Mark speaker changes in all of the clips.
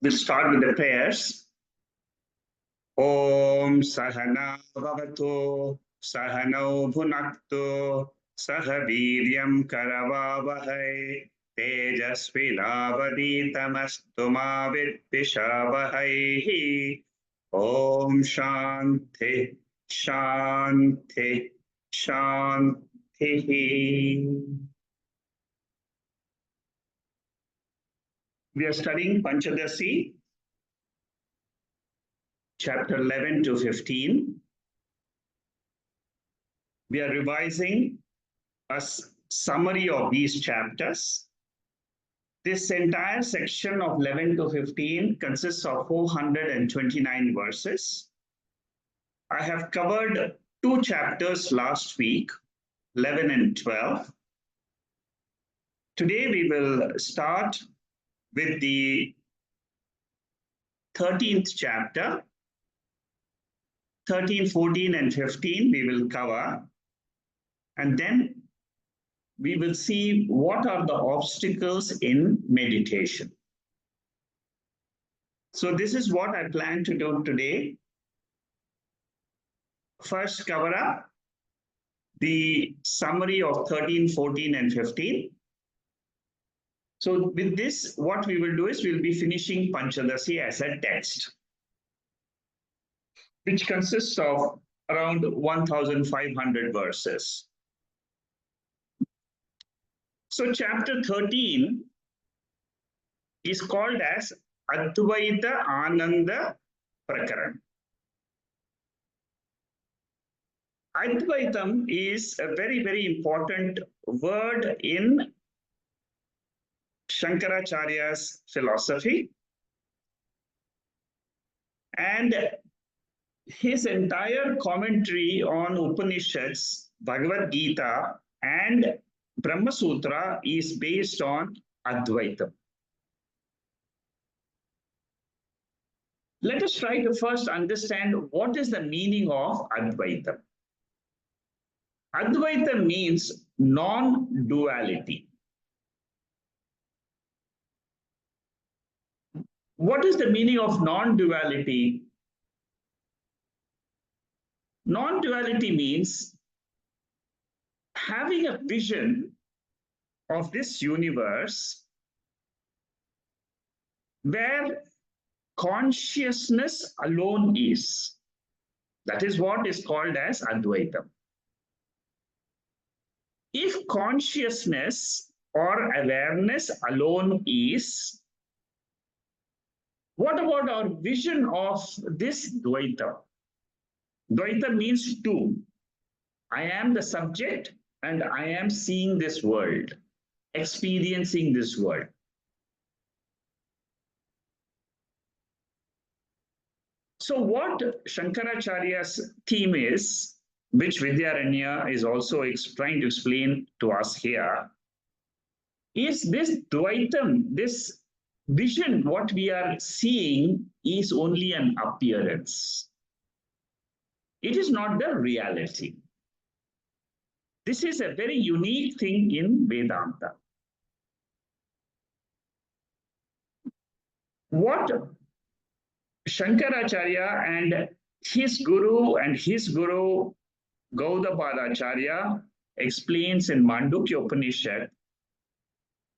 Speaker 1: We'll start with the prayers. Om Sahana Bhavatu Sahano Bhunaktu Sahaviryam Karavavahai Tejasvinavaditamastu ma Vidvishavahai. Om Shanti Shanti Shanti. We are studying Panchadasi, chapter 11 to 15. We are revising a summary of these chapters. This entire section of 11 to 15 consists of 429 verses. I have covered two chapters last week, 11 and 12. Today we will start with the 13th chapter. 13, 14, and 15 we will cover. And then we will see what are the obstacles in meditation. So this is what I plan to do today. First, cover up the summary of 13, 14, and 15. So with this, what we will do is we'll be finishing Panchadasi as a text, which consists of around 1,500 verses. So chapter 13 is called as Advaita Ananda Prakaran. Advaitam is a very, very important word in Shankaracharya's philosophy. And his entire commentary on Upanishads, Bhagavad Gita, and Brahma Sutra is based on Advaitam. Let us try to first understand what is the meaning of Advaitam. Advaita means non-duality. What is the meaning of non-duality? Non-duality means having a vision of this universe where consciousness alone is. That is what is called as Advaitam. If consciousness or awareness alone is, what about our vision of this Dvaita? Dvaita means two. I am the subject and I am seeing this world, experiencing this world. So what Shankaracharya's theme is, which Vidya Ananda is also trying to explain to us here, is this Dvaitam, this vision, what we are seeing is only an appearance. It is not the reality. This is a very unique thing in Vedanta. What Shankaracharya and his guru Gaudapadacharya explains in Mandukya Upanishad,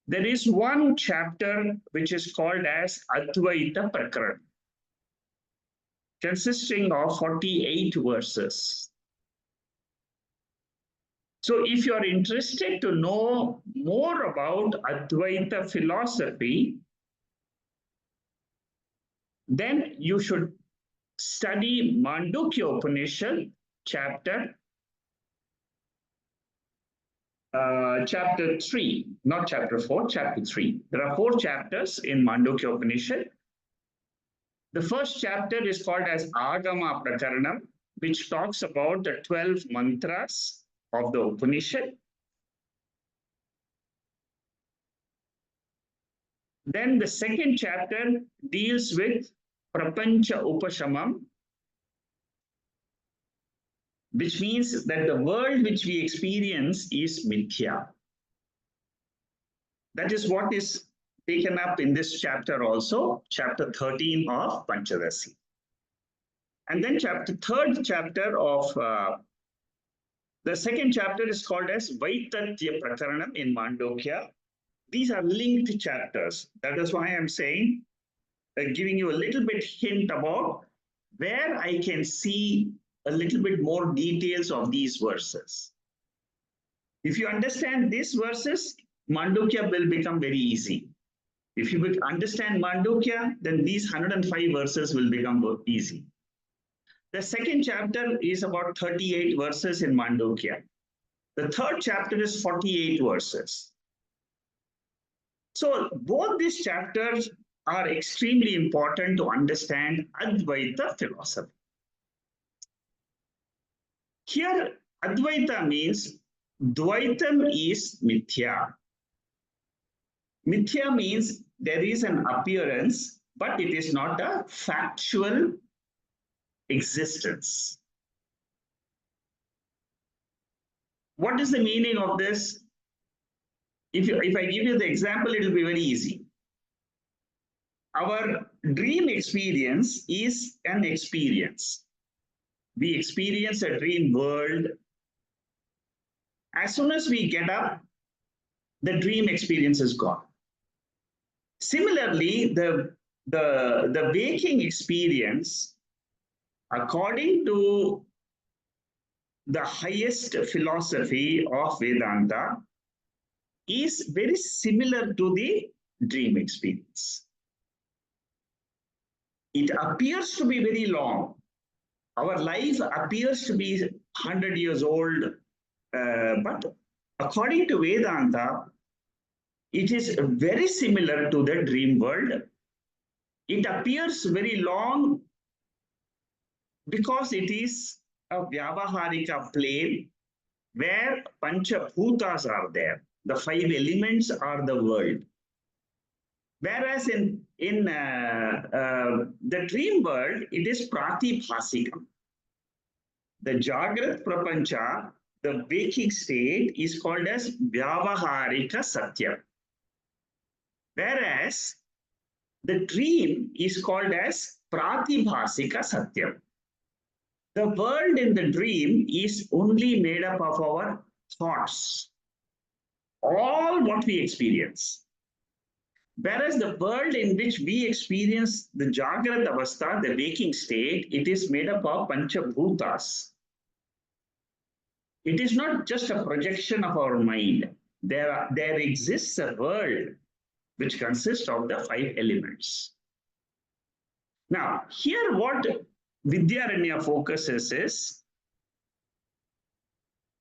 Speaker 1: there is one chapter which is called as Advaita Prakaran, consisting of 48 verses. So if you are interested to know more about Advaita philosophy, then you should study Mandukya Upanishad chapter 3, not chapter 4, chapter 3. There are 4 chapters in Mandukya Upanishad. The first chapter is called as Agama Prakaranam, which talks about the 12 mantras of the Upanishad. Then the second chapter deals with Prapancha Upashamam, which means that the world which we experience is mithya. That is what is taken up in this chapter also, chapter 13 of Panchadasi. And then third chapter of the second chapter is called as Vaitatya Prakaranam in Mandukya. These are linked chapters. That is why I'm saying, giving you a little bit hint about where I can see a little bit more details of these verses. If you understand these verses, Mandukya will become very easy. If you understand Mandukya, then these 105 verses will become easy. The second chapter is about 38 verses in Mandukya. The third chapter is 48 verses. So both these chapters are extremely important to understand Advaita philosophy. Here, Advaita means Dvaitam is Mithya. Mithya means there is an appearance, but it is not a factual existence. What is the meaning of this? If I give you the example, it will be very easy. Our dream experience is an experience. We experience a dream world. As soon as we get up, the dream experience is gone. Similarly, the waking experience, according to the highest philosophy of Vedanta, is very similar to the dream experience. It appears to be very long. Our life appears to be 100 years old, but according to Vedanta, it is very similar to the dream world. It appears very long because it is a Vyavaharika plane where Panchabhutas are there. The 5 elements are the world. Whereas in the dream world, it is Pratibhasikam. The Jagrat Prapancha, the waking state, is called as Vyavaharika Satyam. Whereas the dream is called as Pratibhasika Satyam. The world in the dream is only made up of our thoughts, all what we experience. Whereas the world in which we experience the Jagrat Avastha, the waking state, it is made up of Panchabhutas. It is not just a projection of our mind. There exists a world which consists of the 5 elements. Now, here what Vidya Ananda focuses is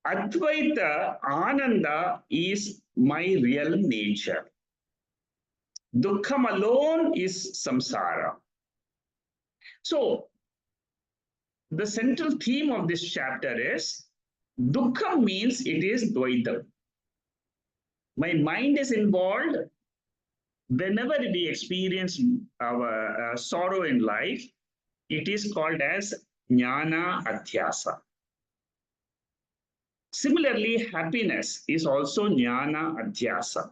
Speaker 1: Advaita Ananda is my real nature. Dukkham alone is samsara. So, the central theme of this chapter is Dukkham means it is Dvaitam. My mind is involved. Whenever we experience our sorrow in life, it is called as Jnana Adhyasa. Similarly, happiness is also Jnana Adhyasa.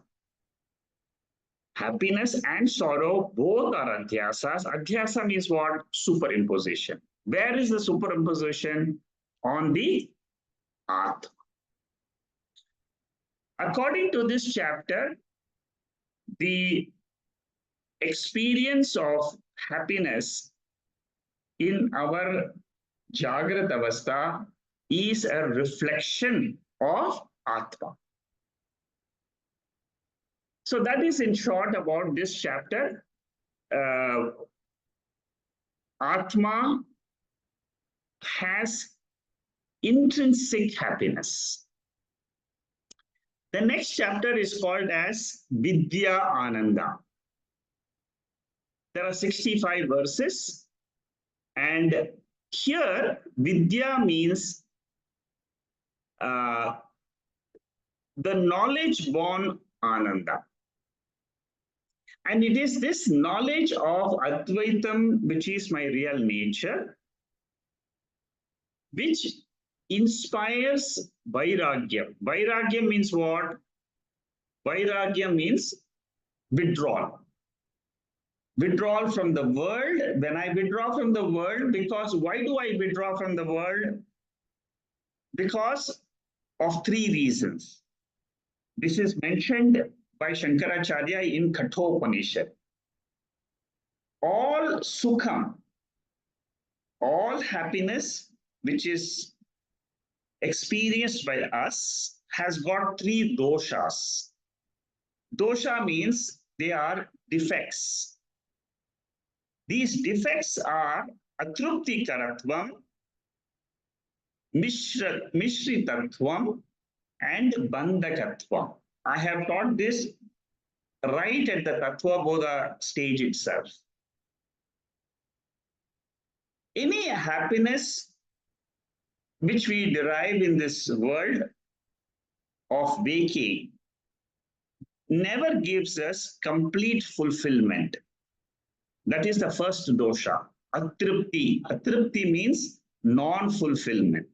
Speaker 1: Happiness and sorrow both are Adhyasas. Adhyasa means what? Superimposition. Where is the superimposition? On the Atma. According to this chapter, the experience of happiness in our Jagrat Avastha is a reflection of Atma. So that is in short about this chapter. Atma has intrinsic happiness. The next chapter is called as Vidya Ananda. There are 65 verses, and here Vidya means the knowledge born Ananda. And it is this knowledge of Advaitam, which is my real nature, which inspires Vairagya. Vairagya means what? Vairagya means withdrawal. Withdrawal from the world. When I withdraw from the world, because why do I withdraw from the world? Because of three reasons. This is mentioned by Shankaracharya in Kathopanishad. All sukham, all happiness which is experienced by us has got three doshas. Dosha means they are defects. These defects are atrupti karatvam, mishritatvam, and bandhakatvam. I have taught this right at the Tattva Bodha stage itself. Any happiness which we derive in this world of waking never gives us complete fulfillment. That is the first dosha, atripti. Atripti means non-fulfillment.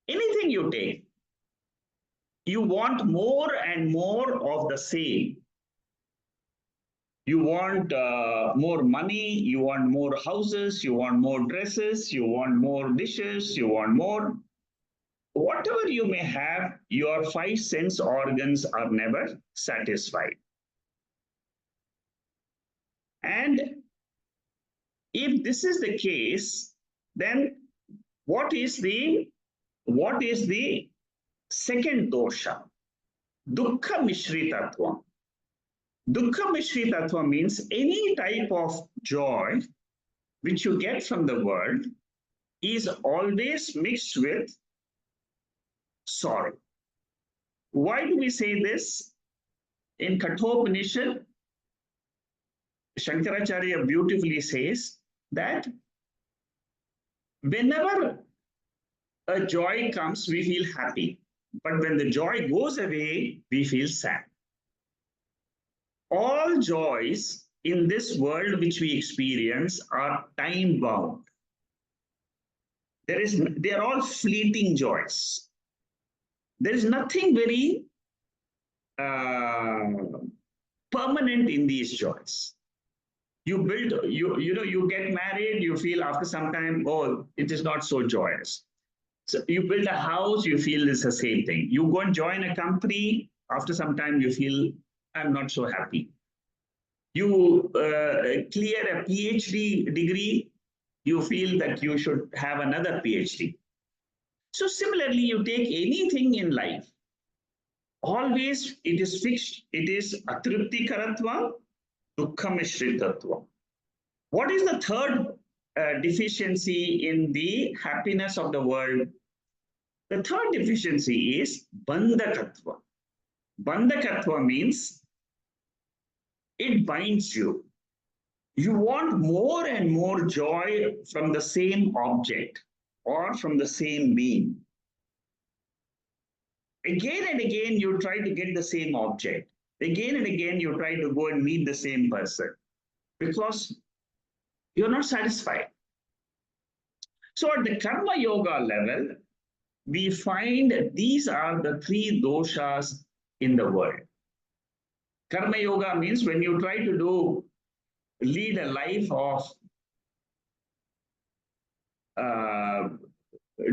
Speaker 1: Anything you take, you want more and more of the same. You want more money, you want more houses, you want more dresses, you want more dishes, you want more. Whatever you may have, your five sense organs are never satisfied. And if this is the case, then what is the second dosha? Dukkha mishritatva. Dukkha mishritatva means any type of joy which you get from the world is always mixed with sorrow. Why do we say this? In Kathopanishad, Shankaracharya beautifully says that whenever a joy comes, we feel happy. But when the joy goes away, we feel sad. All joys in this world which we experience are time bound. They are all fleeting joys. There is nothing very permanent in these joys. You get married, you feel after some time, oh, it is not so joyous. So you build a house, you feel it's the same thing. You go and join a company, after some time you feel, I'm not so happy. You clear a PhD degree, you feel that you should have another PhD. So similarly, you take anything in life, always it is fixed. It is atripti karatva, dukkha mishritatva. What is the third deficiency in the happiness of the world? The third deficiency is bandhakatva. Bandhakatva means it binds you. You want more and more joy from the same object or from the same being. Again and again, you try to get the same object. Again and again, you try to go and meet the same person because you're not satisfied. So at the karma yoga level, we find these are the three doshas in the world. Karma yoga means when you try to lead a life of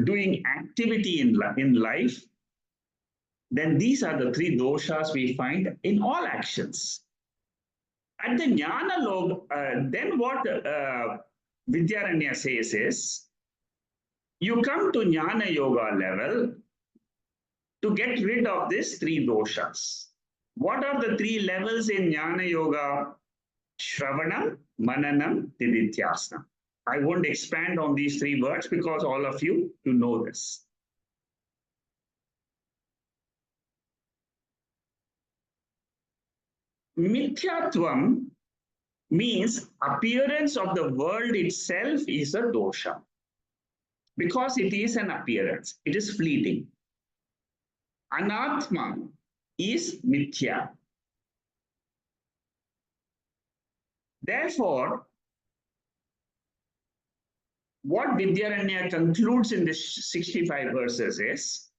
Speaker 1: doing activity in life, then these are the three doshas we find in all actions. At the Jnana Log, then what Vidya Ananda says is, you come to Jnana Yoga level to get rid of these three doshas. What are the three levels in Jnana Yoga? Shravanam, Mananam, Nididhyasana. I won't expand on these three words because all of you know this. Mithyatvam means appearance of the world itself is a dosha because it is an appearance, it is fleeting. Anatma is mithya. Therefore, what Vidya Ananda concludes in the 65 verses is,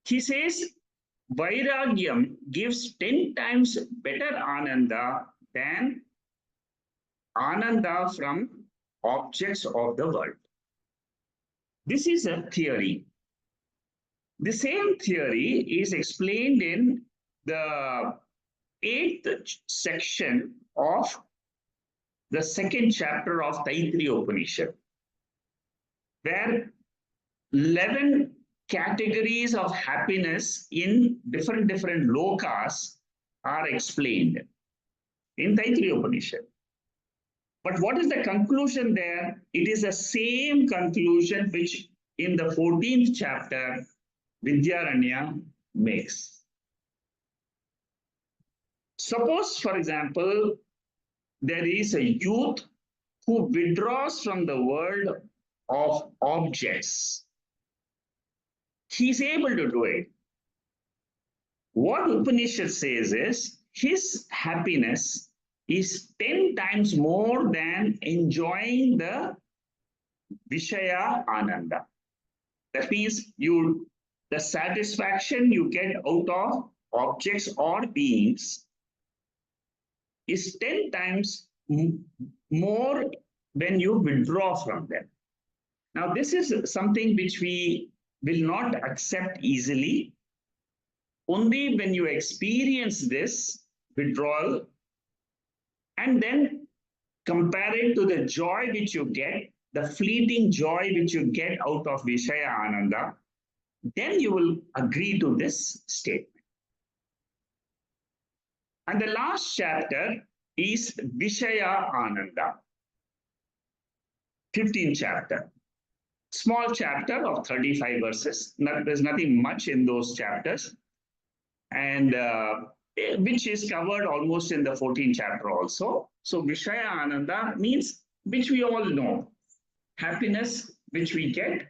Speaker 1: he says, Vairagyam gives 10 times better Ananda than Ananda from objects of the world. This is a theory. The same theory is explained in the 8th section of the 2nd chapter of Taittiriya Upanishad, where 11 categories of happiness in different lokas are explained in Taittiriya Upanishad. But what is the conclusion there? It is the same conclusion which in the 14th chapter Vidya Ananda makes. Suppose, for example, there is a youth who withdraws from the world of objects. He is able to do it. What Upanishad says is his happiness is 10 times more than enjoying the Vishaya Ananda. That means the satisfaction you get out of objects or beings is 10 times more when you withdraw from them. Now, this is something which we will not accept easily. Only when you experience this withdrawal and then compare it to the joy which you get, the fleeting joy which you get out of Vishaya Ananda, then you will agree to this statement. And the last chapter is Vishaya Ananda, 15th chapter. Small chapter of 35 verses. There's nothing much in those chapters. And which is covered almost in the 14th chapter also. So Vishaya Ananda means, which we all know, happiness which we get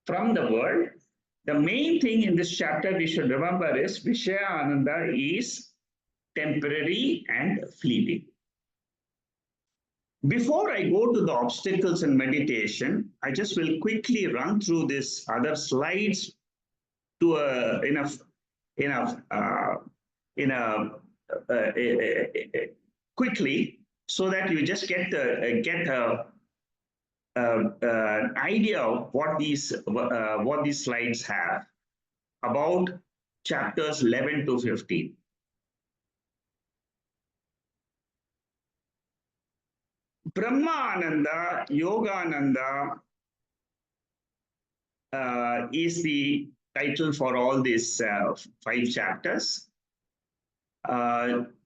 Speaker 1: from the world. The main thing in this chapter we should remember is Vishaya Ananda is temporary and fleeting. Before I go to the obstacles in meditation, I just will quickly run through this other slides to quickly, so that you just get an idea of what these slides have about chapters 11 to 15. Brahma-ananda, Yoga-ananda is the title for all these 5 chapters. Shravanam,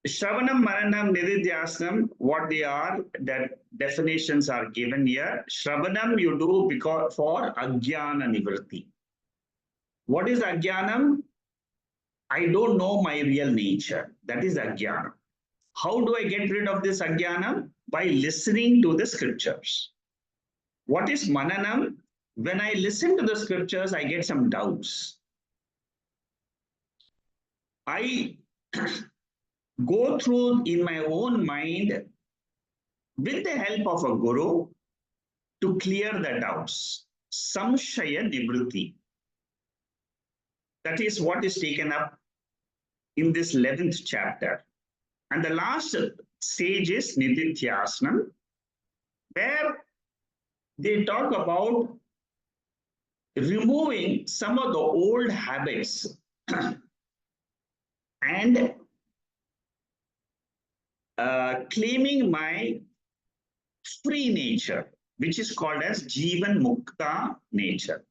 Speaker 1: Maranam, Nididhyasnam, what they are, that definitions are given here. Shravanam you do because for Ajnana Nivritti. What is Ajnanam? I don't know my real nature. That is Ajnana. How do I get rid of this Ajnana? By listening to the scriptures. What is Mananam? When I listen to the scriptures, I get some doubts. I go through in my own mind with the help of a guru to clear the doubts. Samshaya Nivritti. That is what is taken up in this 11th chapter. And the last stage is Nididhyasnam, where they talk about removing some of the old habits and claiming my free nature, which is called as Jivan Mukta nature.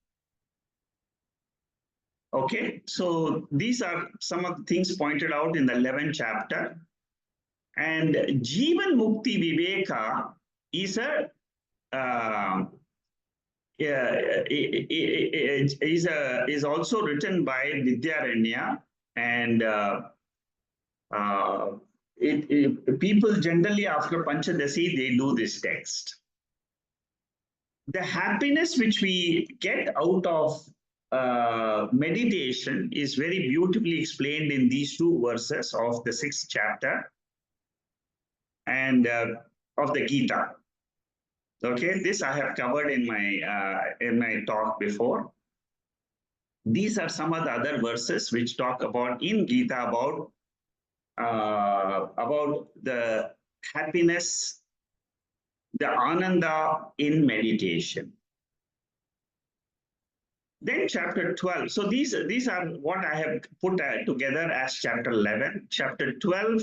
Speaker 1: Okay, so these are some of the things pointed out in the 11th chapter. And Jivan Mukti Viveka is is also written by Vidya Ananda, and people generally after Panchadasi they do this text. The happiness which we get out of meditation is very beautifully explained in these 2 verses of the 6th chapter and of the Gita. Okay, this I have covered in my talk before. These are some of the other verses which talk about in Gita about the happiness, the ananda in meditation. Then chapter 12. So these are what I have put together as chapter 11. Chapter 12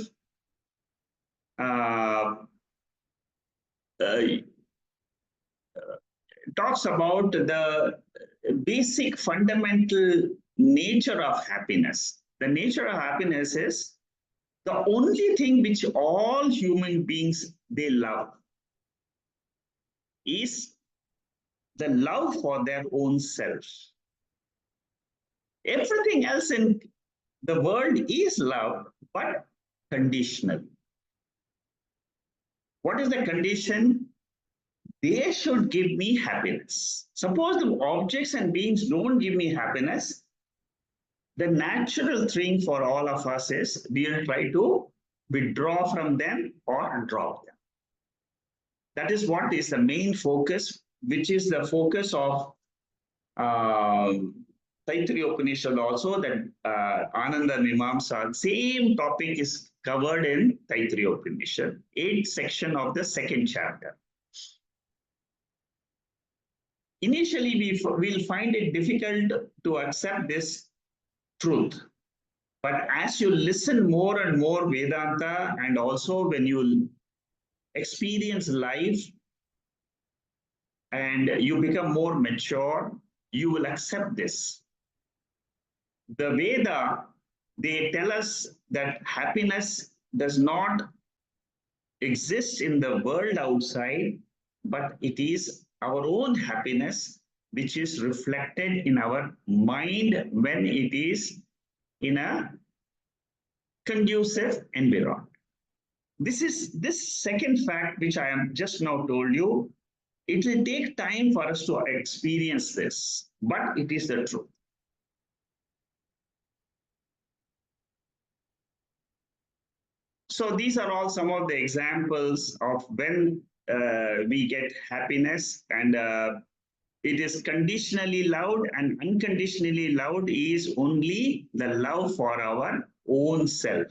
Speaker 1: talks about the basic fundamental nature of happiness. The nature of happiness is the only thing which all human beings they love is the love for their own self. Everything else in the world is love, but conditional. What is the condition? They should give me happiness. Suppose the objects and beings don't give me happiness, the natural thing for all of us is we will try to withdraw from them or drop them. That is what is the main focus, which is the focus of Taittiriya Upanishad also, that Ananda Mimamsa, same topic is covered in Taittiriya Upanishad, 8th section of the 2nd chapter. Initially, we will find it difficult to accept this truth. But as you listen more and more Vedanta, and also when you experience life and you become more mature, you will accept this. The Veda, they tell us that happiness does not exist in the world outside, but it is our own happiness which is reflected in our mind when it is in a conducive environment. This second fact which I am just now told you, it will take time for us to experience this, but it is the truth. So these are all some of the examples of when we get happiness, and it is conditionally loved, and unconditionally loved is only the love for our own self.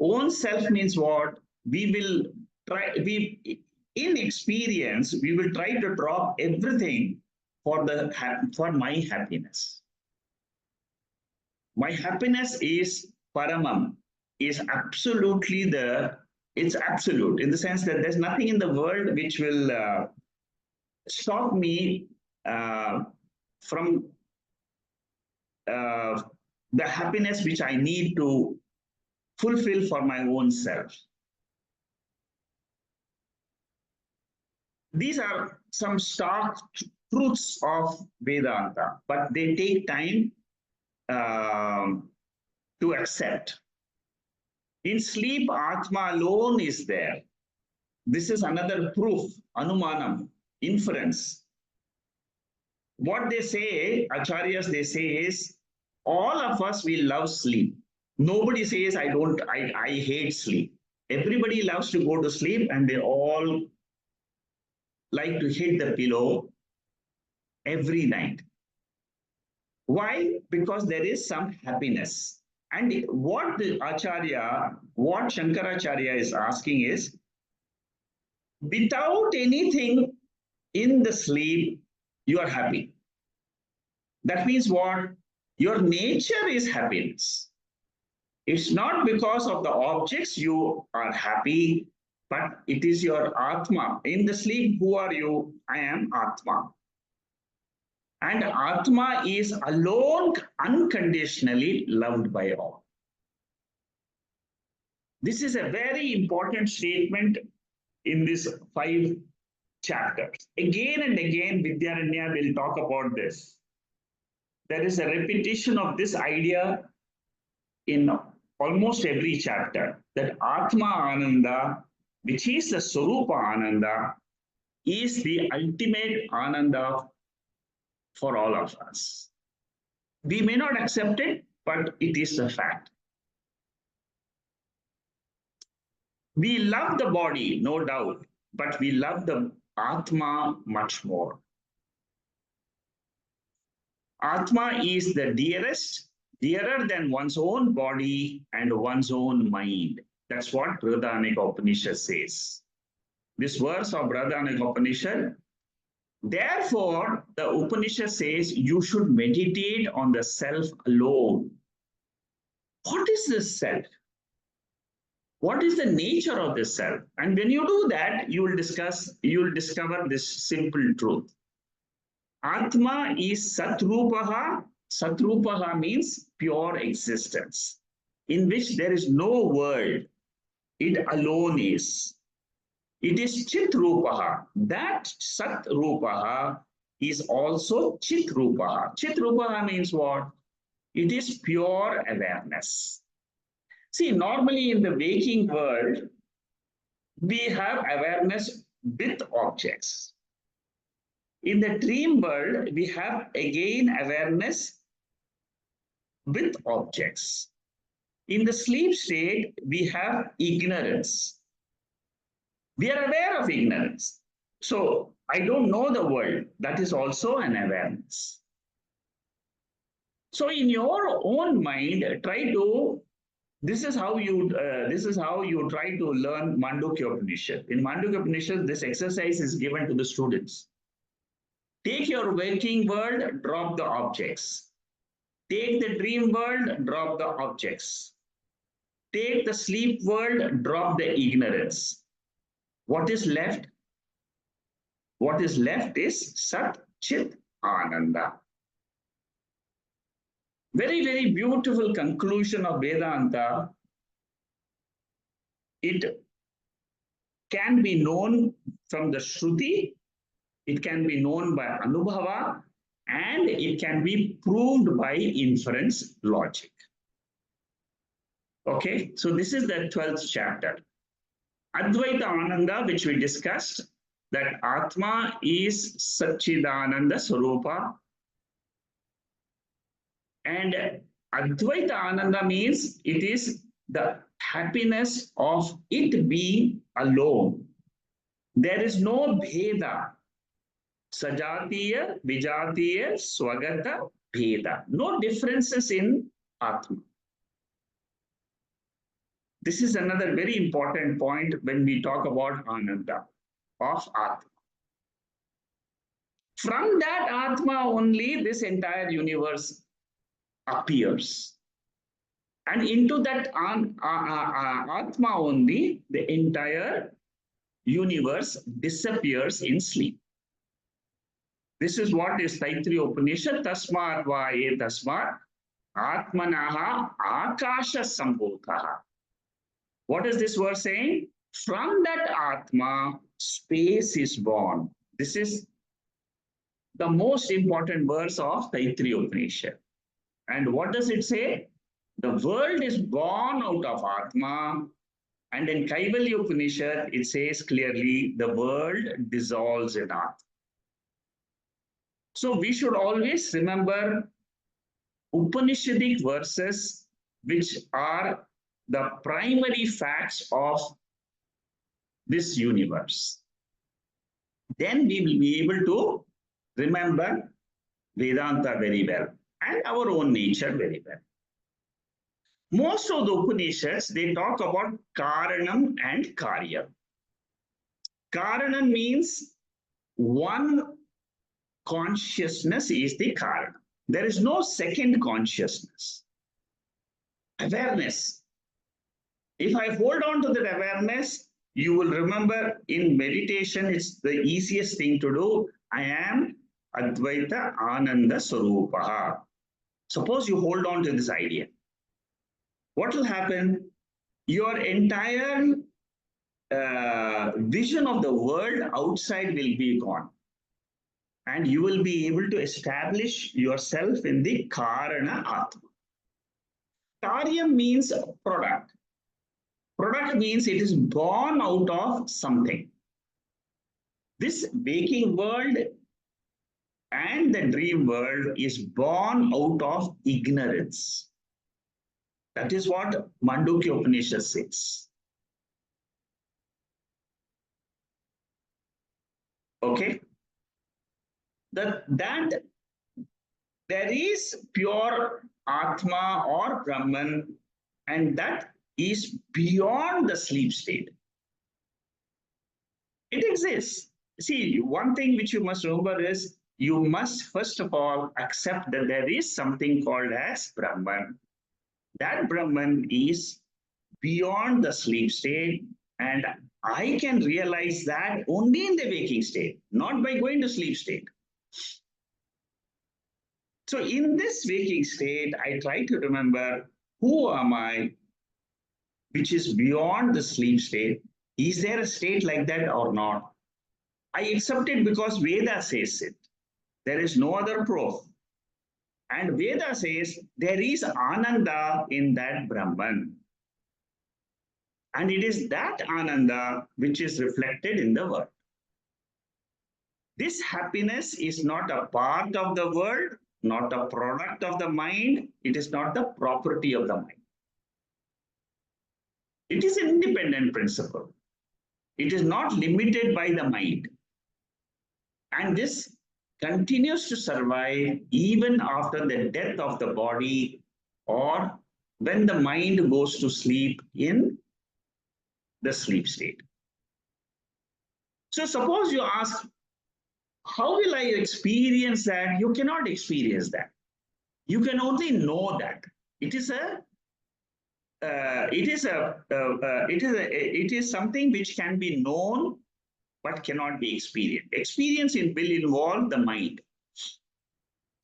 Speaker 1: Own self means what? We will try, in experience, we will try to drop everything for my happiness. My happiness is paramam, is absolutely it's absolute in the sense that there's nothing in the world which will stop me from the happiness which I need to fulfill for my own self. These are some stark truths of Vedanta, but they take time to accept. In sleep, Atma alone is there. This is another proof, anumanam, inference. What they say, acharyas, they say is, all of us, we love sleep. Nobody says, I hate sleep. Everybody loves to go to sleep, and they all like to hit the pillow every night. Why? Because there is some happiness. And what Shankaracharya is asking is, without anything in the sleep, you are happy. That means what? Your nature is happiness. It's not because of the objects you are happy, but it is your Atma. In the sleep, who are you? I am Atma. And Atma is alone unconditionally loved by all. This is a very important statement in these 5 chapters. Again and again, Vidya Ananda will talk about this. There is a repetition of this idea in almost every chapter, that Atma Ananda, which is the Swarupa Ananda, is the ultimate Ananda for all of us. We may not accept it, but it is a fact. We love the body, no doubt, but we love the Atma much more. Atma is the dearest, dearer than one's own body and one's own mind. That's what Brihadaranyaka Upanishad says. This verse of Brihadaranyaka Upanishad. Therefore, the Upanishad says you should meditate on the self alone. What is this self? What is the nature of this self? And when you do that, you will discover this simple truth. Atma is Satrupaha. Satrupaha means pure existence, in which there is no world. It alone is. It is Chitrupaha. That Satrupaha is also Chitrupaha. Chitrupaha means what? It is pure awareness. See, normally in the waking world, we have awareness with objects. In the dream world, we have again awareness with objects. In the sleep state, we have ignorance. We are aware of ignorance. So I don't know the world. That is also an awareness. So in your own mind, this is how you try to learn Mandukya Upanishad. In Mandukya Upanishad, this exercise is given to the students. Take your waking world, drop the objects. Take the dream world, drop the objects. Take the sleep world, drop the ignorance. What is left? What is left is Sat Chit Ananda. Very, very beautiful conclusion of Vedanta. It can be known from the Shruti, it can be known by Anubhava, and it can be proved by inference logic. Okay, so this is the 12th chapter. Advaita Ananda, which we discussed, that Atma is Satchidananda Swarupa. And Advaita Ananda means it is the happiness of it being alone. There is no bheda. Sajatiya, Vijatiya, Swagata, Bheda. No differences in Atma. This is another very important point when we talk about Ananda of Atma. From that Atma only this entire universe appears. And into that Atma only the entire universe disappears in sleep. This is what is Taittiriya Upanishad, Tasmat va tasmat Atmanaha Akasha Sambhutaha. What is this verse saying? From that Atma, space is born. This is the most important verse of Taittiriya Upanishad. And what does it say? The world is born out of Atma. And in Kaivalya Upanishad, it says clearly the world dissolves in Atma. So we should always remember Upanishadic verses which are the primary facts of this universe. Then we will be able to remember Vedanta very well and our own nature very well. Most of the Upanishads, they talk about Karanam and Karya. Karanam means one consciousness is the Karana. There is no second consciousness. Awareness. If I hold on to that awareness, you will remember in meditation, it's the easiest thing to do. I am Advaita Ananda Swarupaha. Suppose you hold on to this idea. What will happen? Your entire vision of the world outside will be gone. And you will be able to establish yourself in the Karana Atma. Karya means product. Product means it is born out of something. This waking world and the dream world is born out of ignorance. That is what Mandukya Upanishad says. Okay? That there is pure Atma or Brahman, and that is beyond the sleep state. It exists. See, one thing which you must remember is you must first of all accept that there is something called as Brahman. That Brahman is beyond the sleep state, and I can realize that only in the waking state, not by going to sleep state. So in this waking state, I try to remember who am I, which is beyond the sleep state. Is there a state like that or not? I accept it because Veda says it. There is no other proof. And Veda says there is Ananda in that Brahman. And it is that Ananda which is reflected in the world. This happiness is not a part of the world, not a product of the mind. It is not the property of the mind. It is an independent principle. It is not limited by the mind. And this continues to survive even after the death of the body or when the mind goes to sleep in the sleep state. So suppose you ask, how will I experience that? You cannot experience that. You can only know that. It is something which can be known but cannot be experienced. Experience will involve the mind.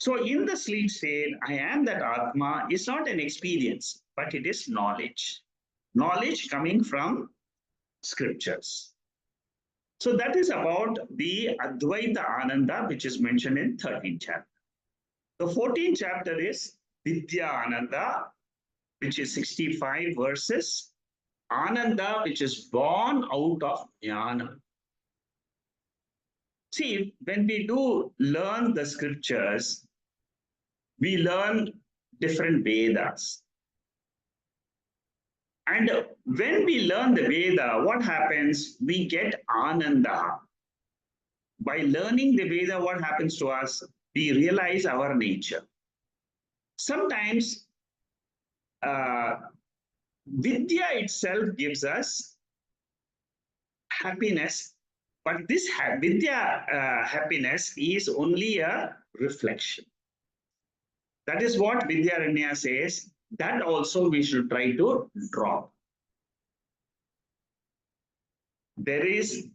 Speaker 1: So in the sleep state, I am that Atma is not an experience, but it is knowledge. Knowledge coming from scriptures. So that is about the Advaita Ananda, which is mentioned in 13th chapter. The 14th chapter is Vidya Ananda, which is 65 verses. Ananda, which is born out of Jnana. See, when we do learn the scriptures, we learn different Vedas. And when we learn the Veda, what happens? We get Ananda. By learning the Veda, what happens to us? We realize our nature. Sometimes Vidya itself gives us happiness, but this Vidya happiness is only a reflection. That is what Vidya Ananda says. That also we should try to drop. There is,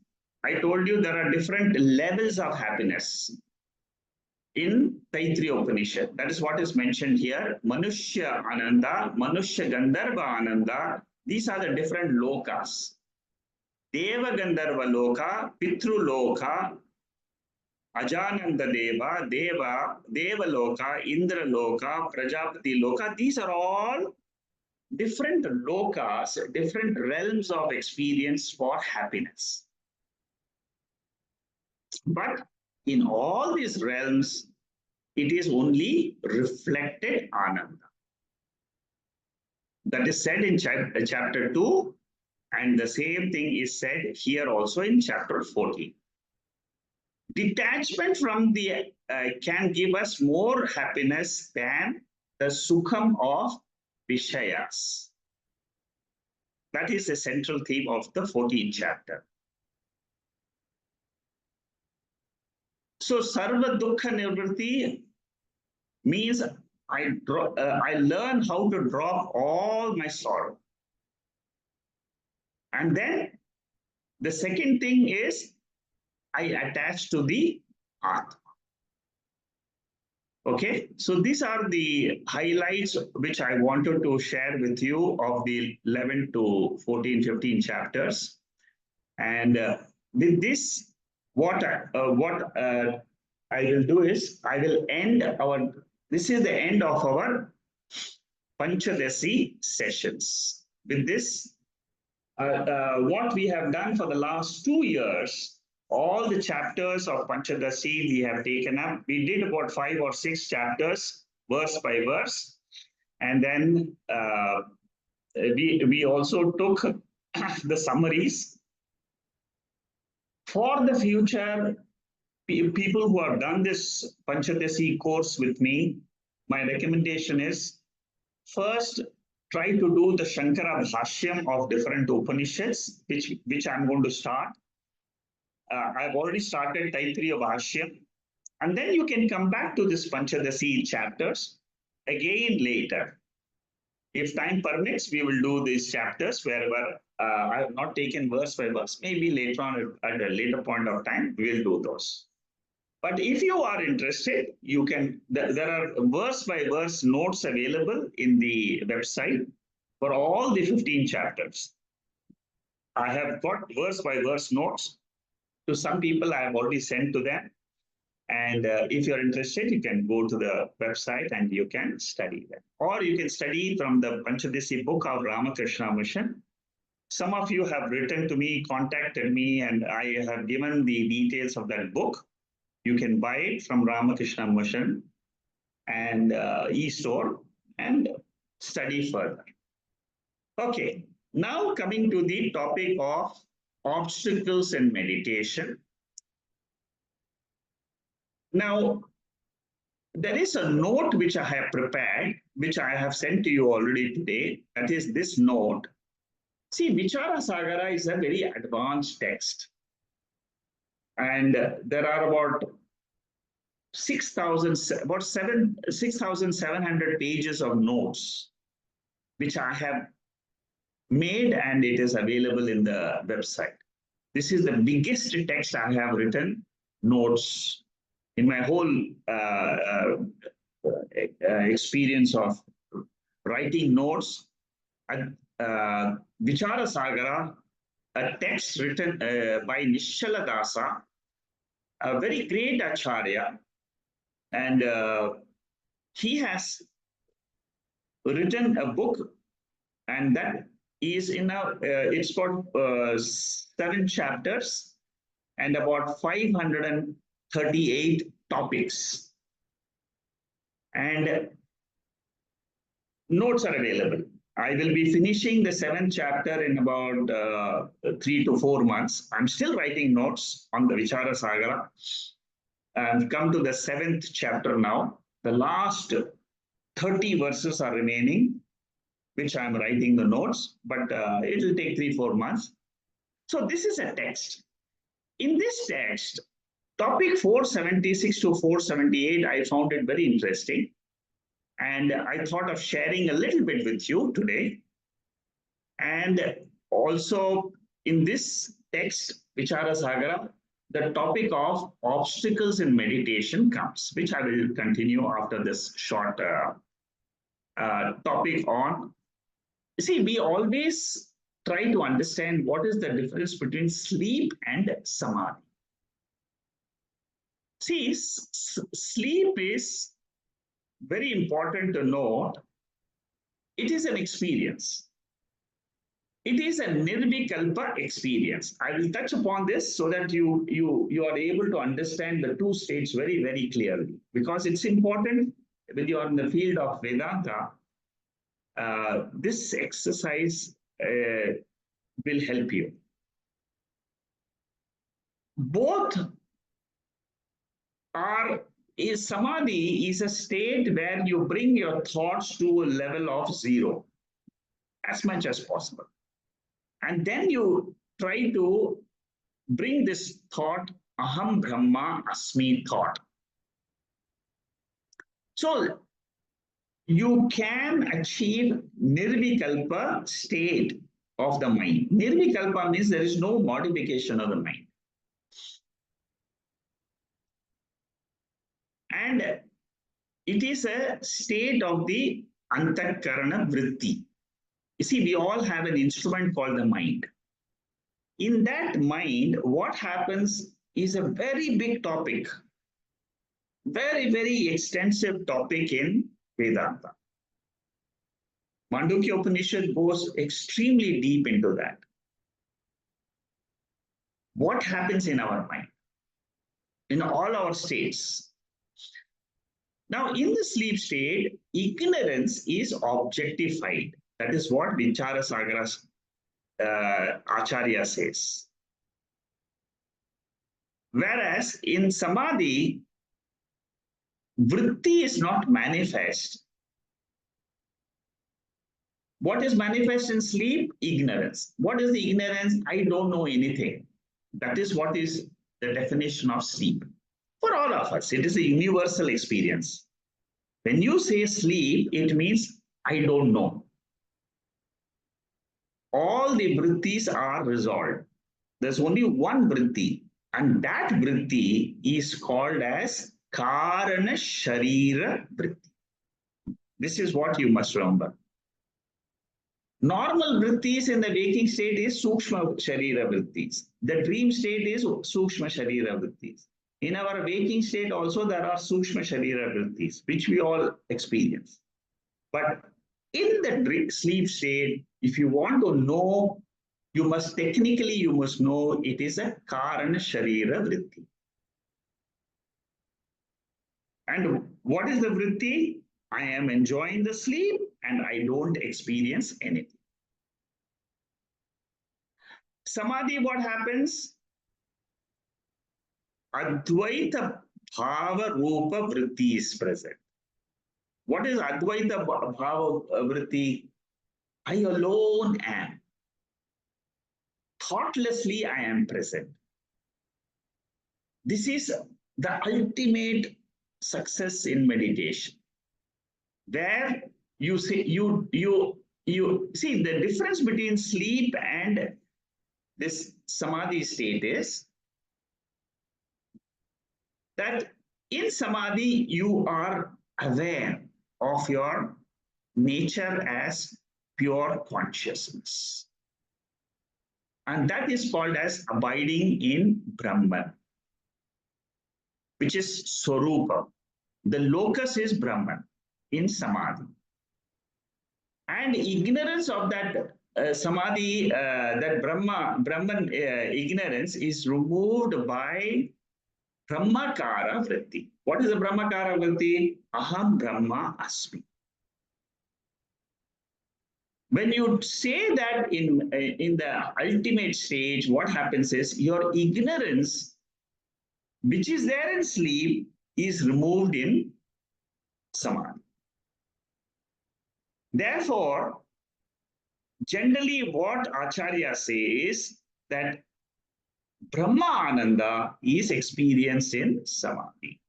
Speaker 1: I told you, there are different levels of happiness in Taittiriya Upanishad. That is what is mentioned here. Manushya Ananda, Manushya Gandharva Ananda. These are the different lokas. Deva Gandharva Loka, Pitru Loka, Ajananda Deva, Deva Loka, Indra Loka, Prajapati Loka. These are all different lokas, different realms of experience for happiness. But in all these realms, it is only reflected Ananda. That is said in chapter 2, and the same thing is said here also in chapter 14. Detachment from the can give us more happiness than the sukham of Vishayas. That is the central theme of the 14th chapter. So Sarva Dukkha Nivritti means I learn how to drop all my sorrow. And then the second thing is I attach to the Atma. Okay, so these are the highlights which I wanted to share with you of the 11 to 14, 15 chapters. And with this, what I will do is I will end our, this is the end of our Panchadasi sessions. With this, what we have done for the last 2 years, all the chapters of Panchadasi we have taken up. We did about 5 or 6 chapters, verse by verse. And then we also took the summaries. For the future, people who have done this Panchadasi course with me, my recommendation is first try to do the Shankara Bhashyam of different Upanishads, which I'm going to start. I've already started type 3 of Bhashyam. And then you can come back to this Panchadasi chapters again later. If time permits, we will do these chapters wherever I have not taken verse by verse. Maybe later on at a later point of time, we'll do those. But if you are interested, you can, there are verse by verse notes available in the website for all the 15 chapters. I have got verse by verse notes. To some people, I have already sent to them. And if you're interested, you can go to the website and you can study them. Or you can study from the Panchadasi book of Ramakrishna Mission. Some of you have written to me, contacted me, and I have given the details of that book. You can buy it from Ramakrishna Mission and e-store and study further. Okay, now coming to the topic of obstacles in meditation. Now, there is a note which I have prepared, which I have sent to you already today. That is this note. See, Vichara Sagara is a very advanced text. And there are about 6,700 pages of notes, which I have made, and it is available in the website. This is the biggest text I have written, notes, in my whole experience of writing notes. Vichara Sagara, a text written by Nishala Dasa, a very great acharya, and he has written a book, and that is in a, it's got 7 chapters and about 538 topics. And notes are available. I will be finishing the 7th chapter in about 3 to 4 months. I'm still writing notes on the Vichara Sagara. I've come to the 7th chapter now. The last 30 verses are remaining, which I'm writing the notes, but it will take 3-4 months. So this is a text. In this text, topic 476 to 478, I found it very interesting. And I thought of sharing a little bit with you today. And also in this text, Vichara Sagara, the topic of obstacles in meditation comes, which I will continue after this short topic on. See, we always try to understand what is the difference between sleep and samadhi. See, sleep is very important to note. It is an experience. It is a nirvikalpa experience. I will touch upon this so that you are able to understand the 2 states very, very clearly, because it's important when you are in the field of Vedanta. This exercise will help you. Both are, samadhi is a state where you bring your thoughts to a level of 0 as much as possible. And then you try to bring this thought, aham brahma asmi thought. So you can achieve nirvikalpa state of the mind. Nirvikalpa means there is no modification of the mind. And it is a state of the antakarana vritti. You see, we all have an instrument called the mind. In that mind, what happens is a very big topic, very, very extensive topic in Vedanta. Mandukya Upanishad goes extremely deep into that. What happens in our mind, in all our states? Now, in the sleep state, ignorance is objectified. That is what Vichara Sagara's Acharya says. Whereas in samadhi, vritti is not manifest. What is manifest in sleep? Ignorance. What is the ignorance? I don't know anything. That is what is the definition of sleep. For all of us, it is a universal experience. When you say sleep, it means I don't know. All the vrittis are resolved. There's only one vritti, and that vritti is called as Karana Sharira vritti. This is what you must remember. Normal vrittis in the waking state is Sukshma Sharira vrittis. The dream state is Sukshma Sharira vrittis. In our waking state also there are Sukshma Sharira vrittis, which we all experience. But in the sleep state, if you want to know, you must know it is a Karana Sharira vritti. And what is the vritti? I am enjoying the sleep and I don't experience anything. Samadhi, what happens? Advaita Bhava Rupa Vritti is present. What is Advaita Bhava Vritti? I alone am. Thoughtlessly I am present. This is the ultimate success in meditation, where you see you see the difference between sleep and this samadhi state is that in samadhi you are aware of your nature as pure consciousness, and that is called as abiding in Brahman, which is Swarupa. The locus is Brahman in samadhi. And ignorance of that samadhi, that Brahman ignorance is removed by Brahmakara vritti. What is the Brahmakara vritti? Aham Brahma Asmi. When you say that in the ultimate stage, what happens is your ignorance, which is there in sleep, is removed in samadhi. Therefore, generally what Acharya says that Brahma Ananda is experienced in samadhi,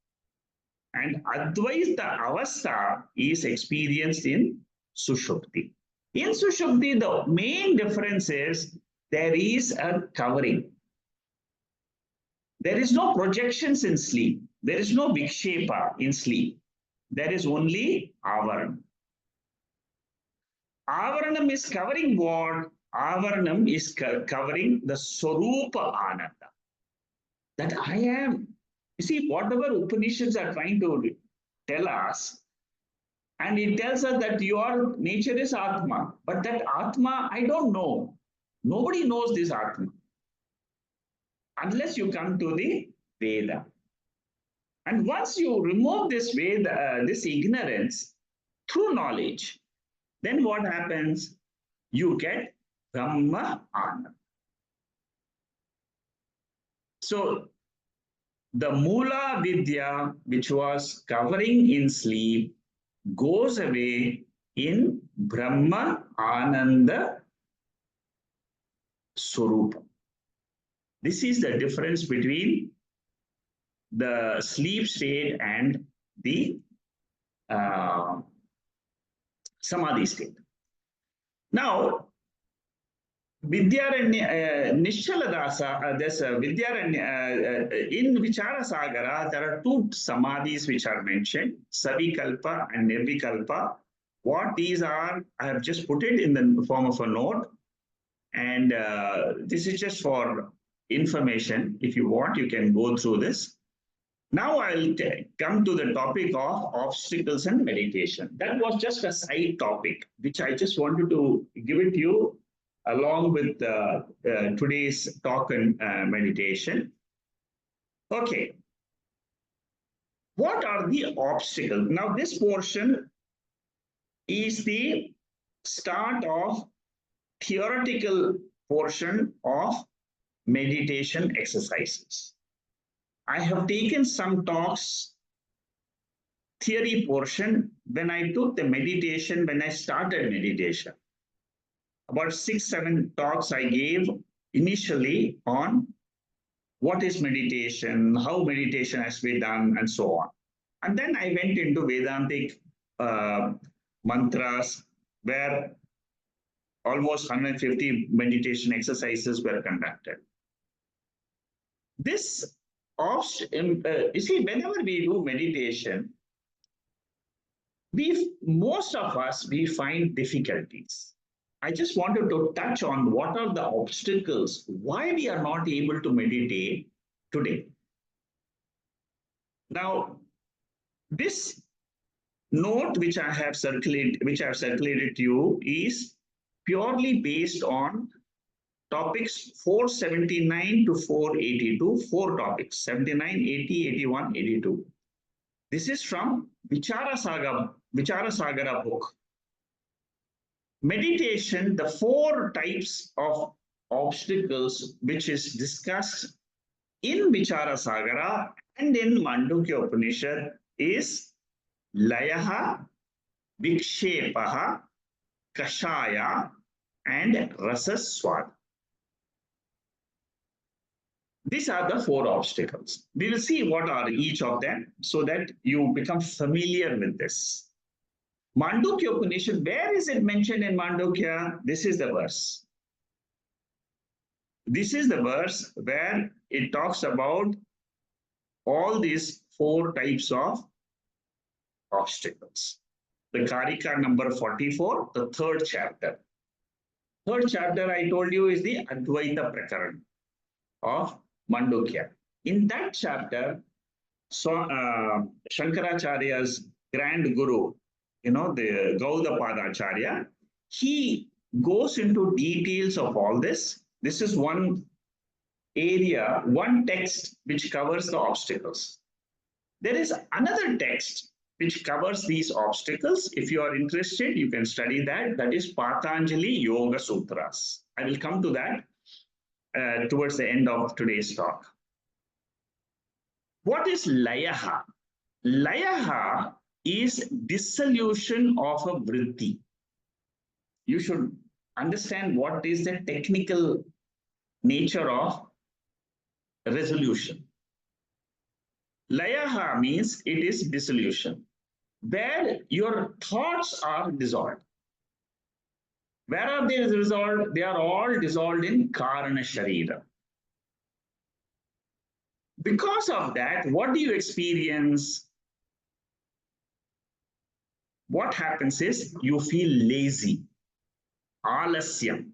Speaker 1: and Advaita Avastha is experienced in Shushupti. In Shushupti, the main difference is there is a covering. There is no projections in sleep. There is no Vikshepa in sleep. There is only Avaranam. Avaranam is covering what? Avaranam is covering the Swarupa Ananda. That I am. You see, whatever Upanishads are trying to tell us, and it tells us that your nature is Atma, but that Atma, I don't know. Nobody knows this Atma unless you come to the Veda. And once you remove this Veda, this ignorance through knowledge, then what happens? You get Brahma Ananda. So the Mula Vidya, which was covering in sleep, goes away in Brahma Ananda Swarupa. This is the difference between the sleep state and the samadhi state. Now, Vidyaranya, Nishaladasa, there's a Vidyaranya, in Vichara Sagara, there are two samadhis which are mentioned, Savikalpa and Nirvikalpa. What these are, I have just put it in the form of a note. And this is just for information. If you want, you can go through this. Now I'll come to the topic of obstacles and meditation. That was just a side topic, which I just wanted to give it to you along with today's talk and meditation. Okay. What are the obstacles? Now, this portion is the start of theoretical portion of meditation exercises. I have taken some talks, theory portion, when I took the meditation, when I started meditation. About 6, 7 talks I gave initially on what is meditation, how meditation has been done, and so on. And then I went into Vedantic mantras, where almost 150 meditation exercises were conducted. This, you see, whenever we do meditation, most of us, we find difficulties. I just wanted to touch on what are the obstacles, why we are not able to meditate today. Now, this note which I have circulated to you is purely based on topics 479 to 482, 4 topics, 79, 80, 81, 82. This is from Vichara Sagara book. Meditation, the 4 types of obstacles which is discussed in Vichara Sagara and in Mandukya Upanishad is Layaha, Vikshepa, Kashaya, and Rasaswad. These are the 4 obstacles. We will see what are each of them so that you become familiar with this. Mandukya Upanishad, where is it mentioned in Mandukya? This is the verse. This is the verse where it talks about all these 4 types of obstacles. The Karika number 44, the 3rd chapter. 3rd chapter, I told you, is the Advaita Prakaran of Mandukya. In that chapter, Shankaracharya's grand guru, the Gaudapada Acharya, he goes into details of all this. This is one area, one text which covers the obstacles. There is another text which covers these obstacles. If you are interested, you can study that. That is Patanjali Yoga Sutras. I will come to that towards the end of today's talk. What is Layaha? Layaha is dissolution of a vritti. You should understand what is the technical nature of resolution. Layaha means it is dissolution, where your thoughts are dissolved. Where are they dissolved? They are all dissolved in Karana Sharira. Because of that, what do you experience? What happens is you feel lazy, Alasya,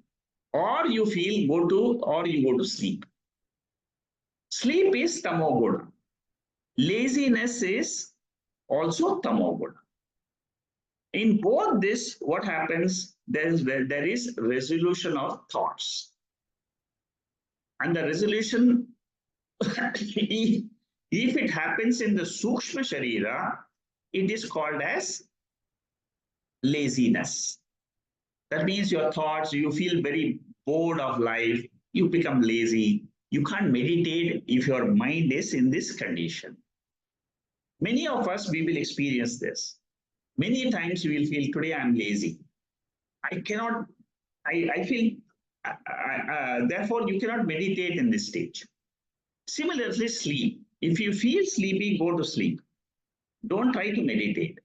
Speaker 1: or you go to sleep. Sleep is tamoguna. Laziness is also tamoguna. In both this, what happens? There is resolution of thoughts. And the resolution, if it happens in the Sukshma Sharira, it is called as laziness. That means your thoughts, you feel very bored of life, you become lazy. You can't meditate if your mind is in this condition. Many of us, we will experience this. Many times you will feel, today I'm lazy. I feel, therefore you cannot meditate in this stage. Similarly, sleep. If you feel sleepy, go to sleep. Don't try to meditate.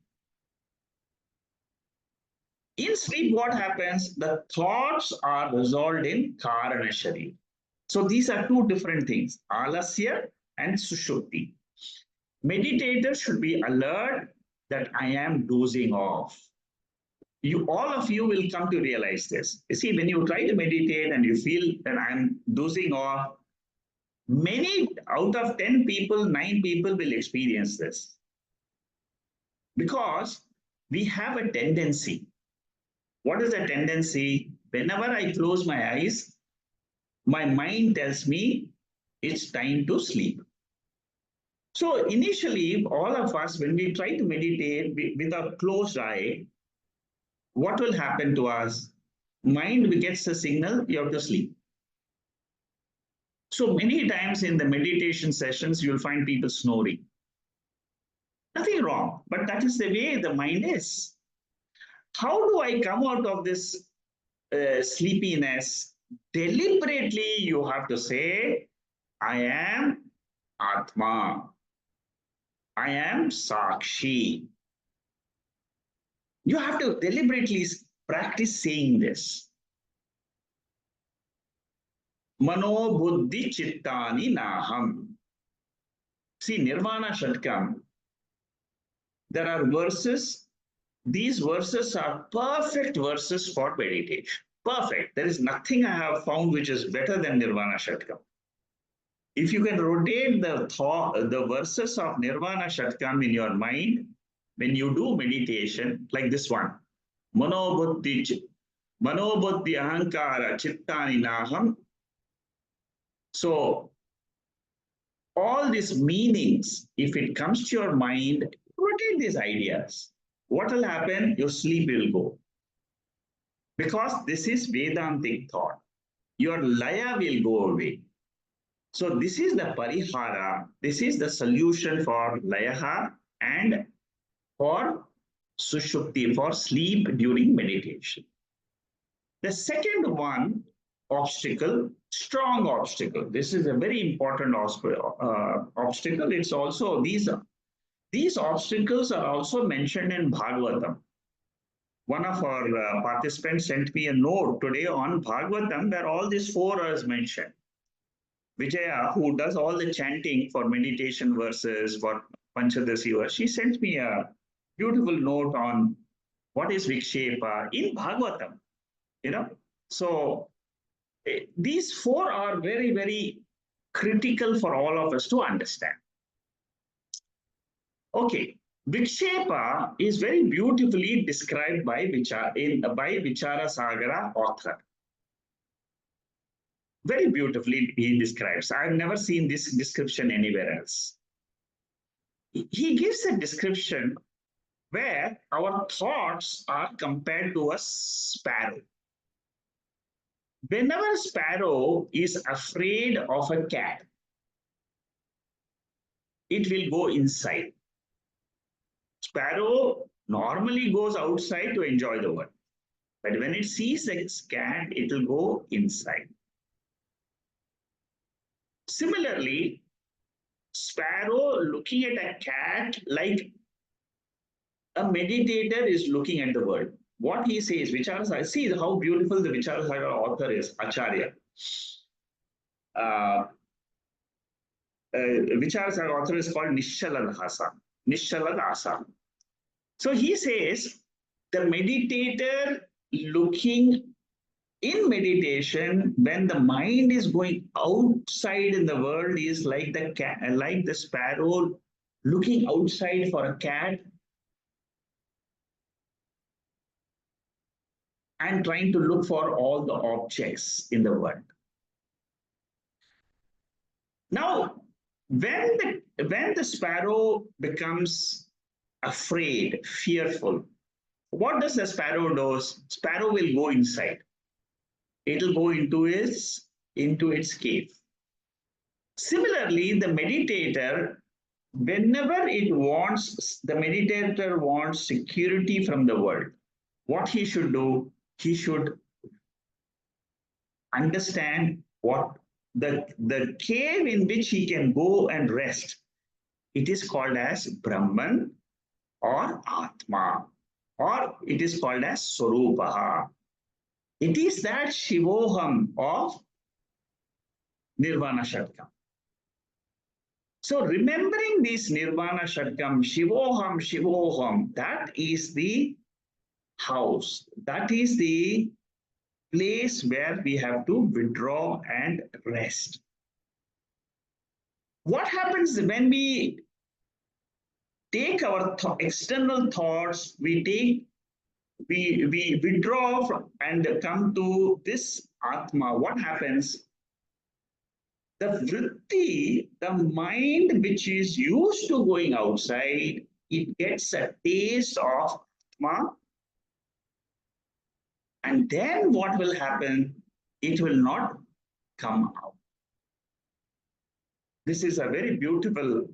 Speaker 1: In sleep, what happens? The thoughts are resolved in Karana Sharira. So these are 2 different things, Alasya and Shushupti. Meditators should be alert that I am dozing off. All of you will come to realize this. You see, when you try to meditate and you feel that I'm dozing off, many out of 10 people, 9 people will experience this. Because we have a tendency. What is a tendency? Whenever I close my eyes, my mind tells me it's time to sleep. So initially, all of us, when we try to meditate with a closed eye, what will happen to us? Mind gets the signal, you have to sleep. So many times in the meditation sessions, you'll find people snoring. Nothing wrong, but that is the way the mind is. How do I come out of this sleepiness? Deliberately, you have to say, I am Atma. I am Sakshi. You have to deliberately practice saying this. Mano buddhi chittani naham. See, Nirvana Shatkam, there are verses. These verses are perfect verses for meditation. Perfect. There is nothing I have found which is better than Nirvana Shatkam. If you can rotate the thought, the verses of Nirvana Shatkam in your mind, when you do meditation, like this one, Manobuddhi Ahankara Chittani Naham. So, all these meanings, if it comes to your mind, rotate these ideas. What will happen? Your sleep will go. Because this is Vedantic thought. Your laya will go away. So this is the parihara. This is the solution for layaha and for sushupti, for sleep during meditation. The second one, obstacle, strong obstacle. This is a very important obstacle. It's also, these obstacles are also mentioned in Bhagavatam. One of our participants sent me a note today on Bhagavatam where all these four are mentioned. Vijaya, who does all the chanting for meditation verses, for Panchadasi, she sent me a beautiful note on what is Vikshepa in Bhagavatam. So these four are very, very critical for all of us to understand. Okay, Vikshepa is very beautifully described by Vichara Sagara author. Very beautifully he describes. I've never seen this description anywhere else. He gives a description where our thoughts are compared to a sparrow. Whenever a sparrow is afraid of a cat, it will go inside. Sparrow normally goes outside to enjoy the world. But when it sees a cat, it will go inside. Similarly, sparrow looking at a cat like a meditator is looking at the world. What he says, Vichara Sagara, see how beautiful the Vichara Sagara author is, Acharya. Vichara Sagara author is called Nishaladasa. So he says, the meditator looking in meditation, when the mind is going outside in the world, is like the cat, like the sparrow looking outside for a cat and trying to look for all the objects in the world. Now, when the sparrow becomes afraid, fearful, what does the sparrow do? Sparrow will go inside. It'll go into its cave. Similarly, the meditator, whenever the meditator wants security from the world, what he should do, he should understand what the cave in which he can go and rest. It is called as Brahman or Atma, or it is called as Swarupaha. It is that Shivoham of Nirvana Shatkam. So remembering this Nirvana Shatkam, Shivoham, that is the house. That is the place where we have to withdraw and rest. What happens when we take our external thoughts, we withdraw from and come to this Atma? What happens? The vritti, the mind which is used to going outside, it gets a taste of Atma. And then what will happen? It will not come out. This is a very beautiful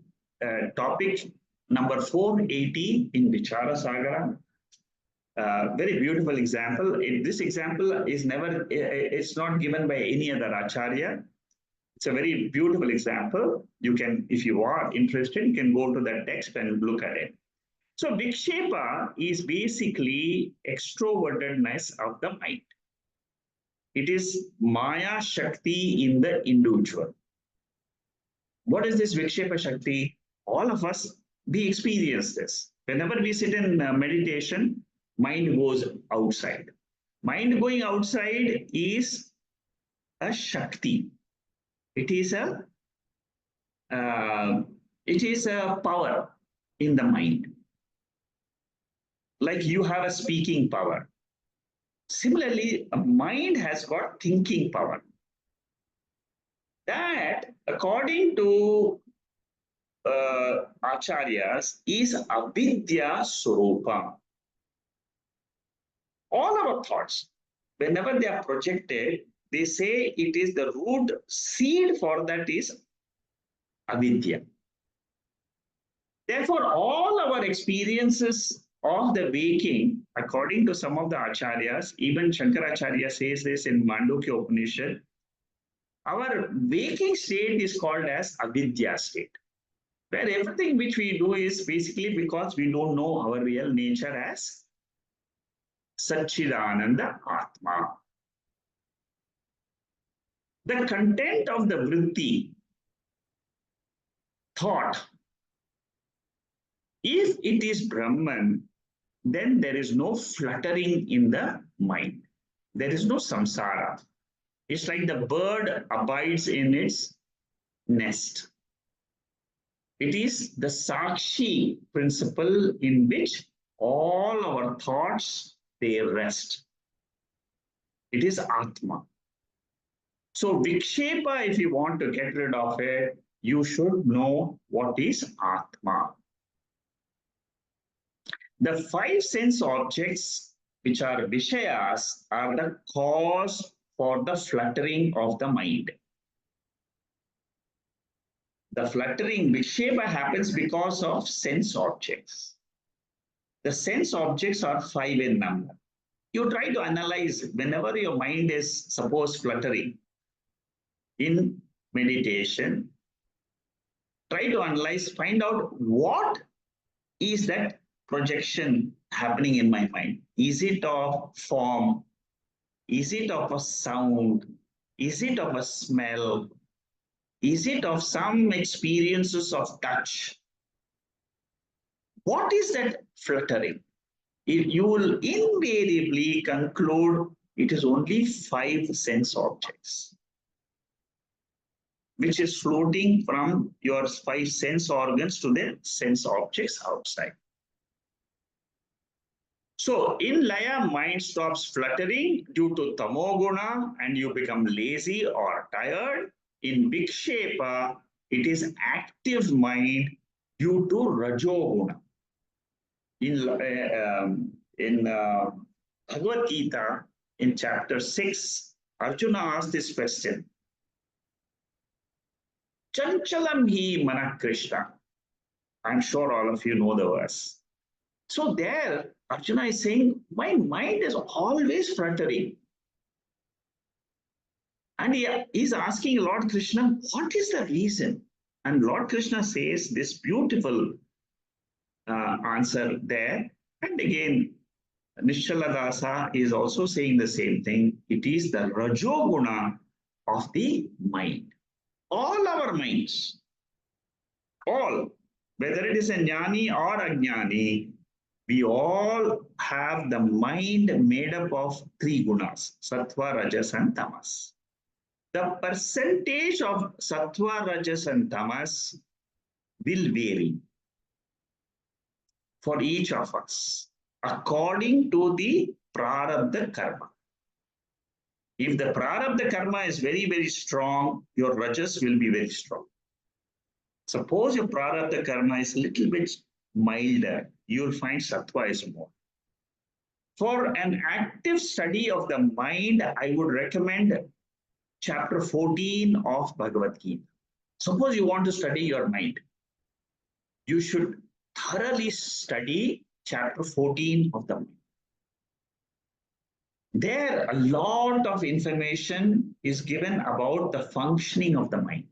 Speaker 1: topic, number 480 in Vichara Sagara. Very beautiful example. This example is never, it's not given by any other acharya. It's a very beautiful example. You can, if you are interested, you can go to that text and look at it. So Vikshepa is basically extrovertedness of the mind. It is Maya Shakti in the individual. What is this Vikshepa Shakti? All of us, we experience this. Whenever we sit in meditation, mind goes outside. Mind going outside is a Shakti. It is a uh, power in the mind. Like you have a speaking power. Similarly, a mind has got thinking power. That, according to acharyas, is avidya swarupa. All our thoughts, whenever they are projected, they say it is the root seed for that is avidya. Therefore, all our experiences of the waking, according to some of the acharyas, even Shankaracharya says this in Mandukya Upanishad, our waking state is called as avidya state, where everything which we do is basically because we don't know our real nature as Satchidananda Atma. The content of the vritti, thought, if it is Brahman, then there is no fluttering in the mind. There is no samsara. It's like the bird abides in its nest. It is the Sakshi principle in which all our thoughts, they rest. It is Atma. So Vikshepa, if you want to get rid of it, you should know what is Atma. The five sense objects, which are Vishayas, are the cause for the fluttering of the mind. The fluttering Vikshepa happens because of sense objects. The sense objects are five in number. You try to analyze whenever your mind is suppose fluttering in meditation, try to analyze, find out what is that projection happening in my mind. Is it of form? Is it of a sound? Is it of a smell? Is it of some experiences of touch? What is that fluttering? You will invariably conclude it is only five sense objects, which is floating from your five sense organs to the sense objects outside. So in Laya, mind stops fluttering due to tamoguna and you become lazy or tired. In Vikshepa, it is active mind due to rajoguna. In Bhagavad Gita, in chapter 6, Arjuna asked this question. Chanchalam hi mana Krishna. I'm sure all of you know the verse. So there, Arjuna is saying, my mind is always fluttering. And he is asking Lord Krishna, what is the reason? And Lord Krishna says this beautiful answer there. And again, Nishaladasa is also saying the same thing. It is the rajoguna of the mind. All our minds, all, whether it is a jnani or ajnani, we all have the mind made up of three gunas, sattva, rajas, and tamas. The percentage of sattva, rajas, and tamas will vary for each of us according to the prarabdha karma. If the prarabdha karma is very, very strong, your rajas will be very strong. Suppose your prarabdha karma is a little bit milder, you will find sattva is more. For an active study of the mind, I would recommend chapter 14 of Bhagavad Gita. Suppose you want to study your mind. You should thoroughly study chapter 14 of the mind. There, a lot of information is given about the functioning of the mind.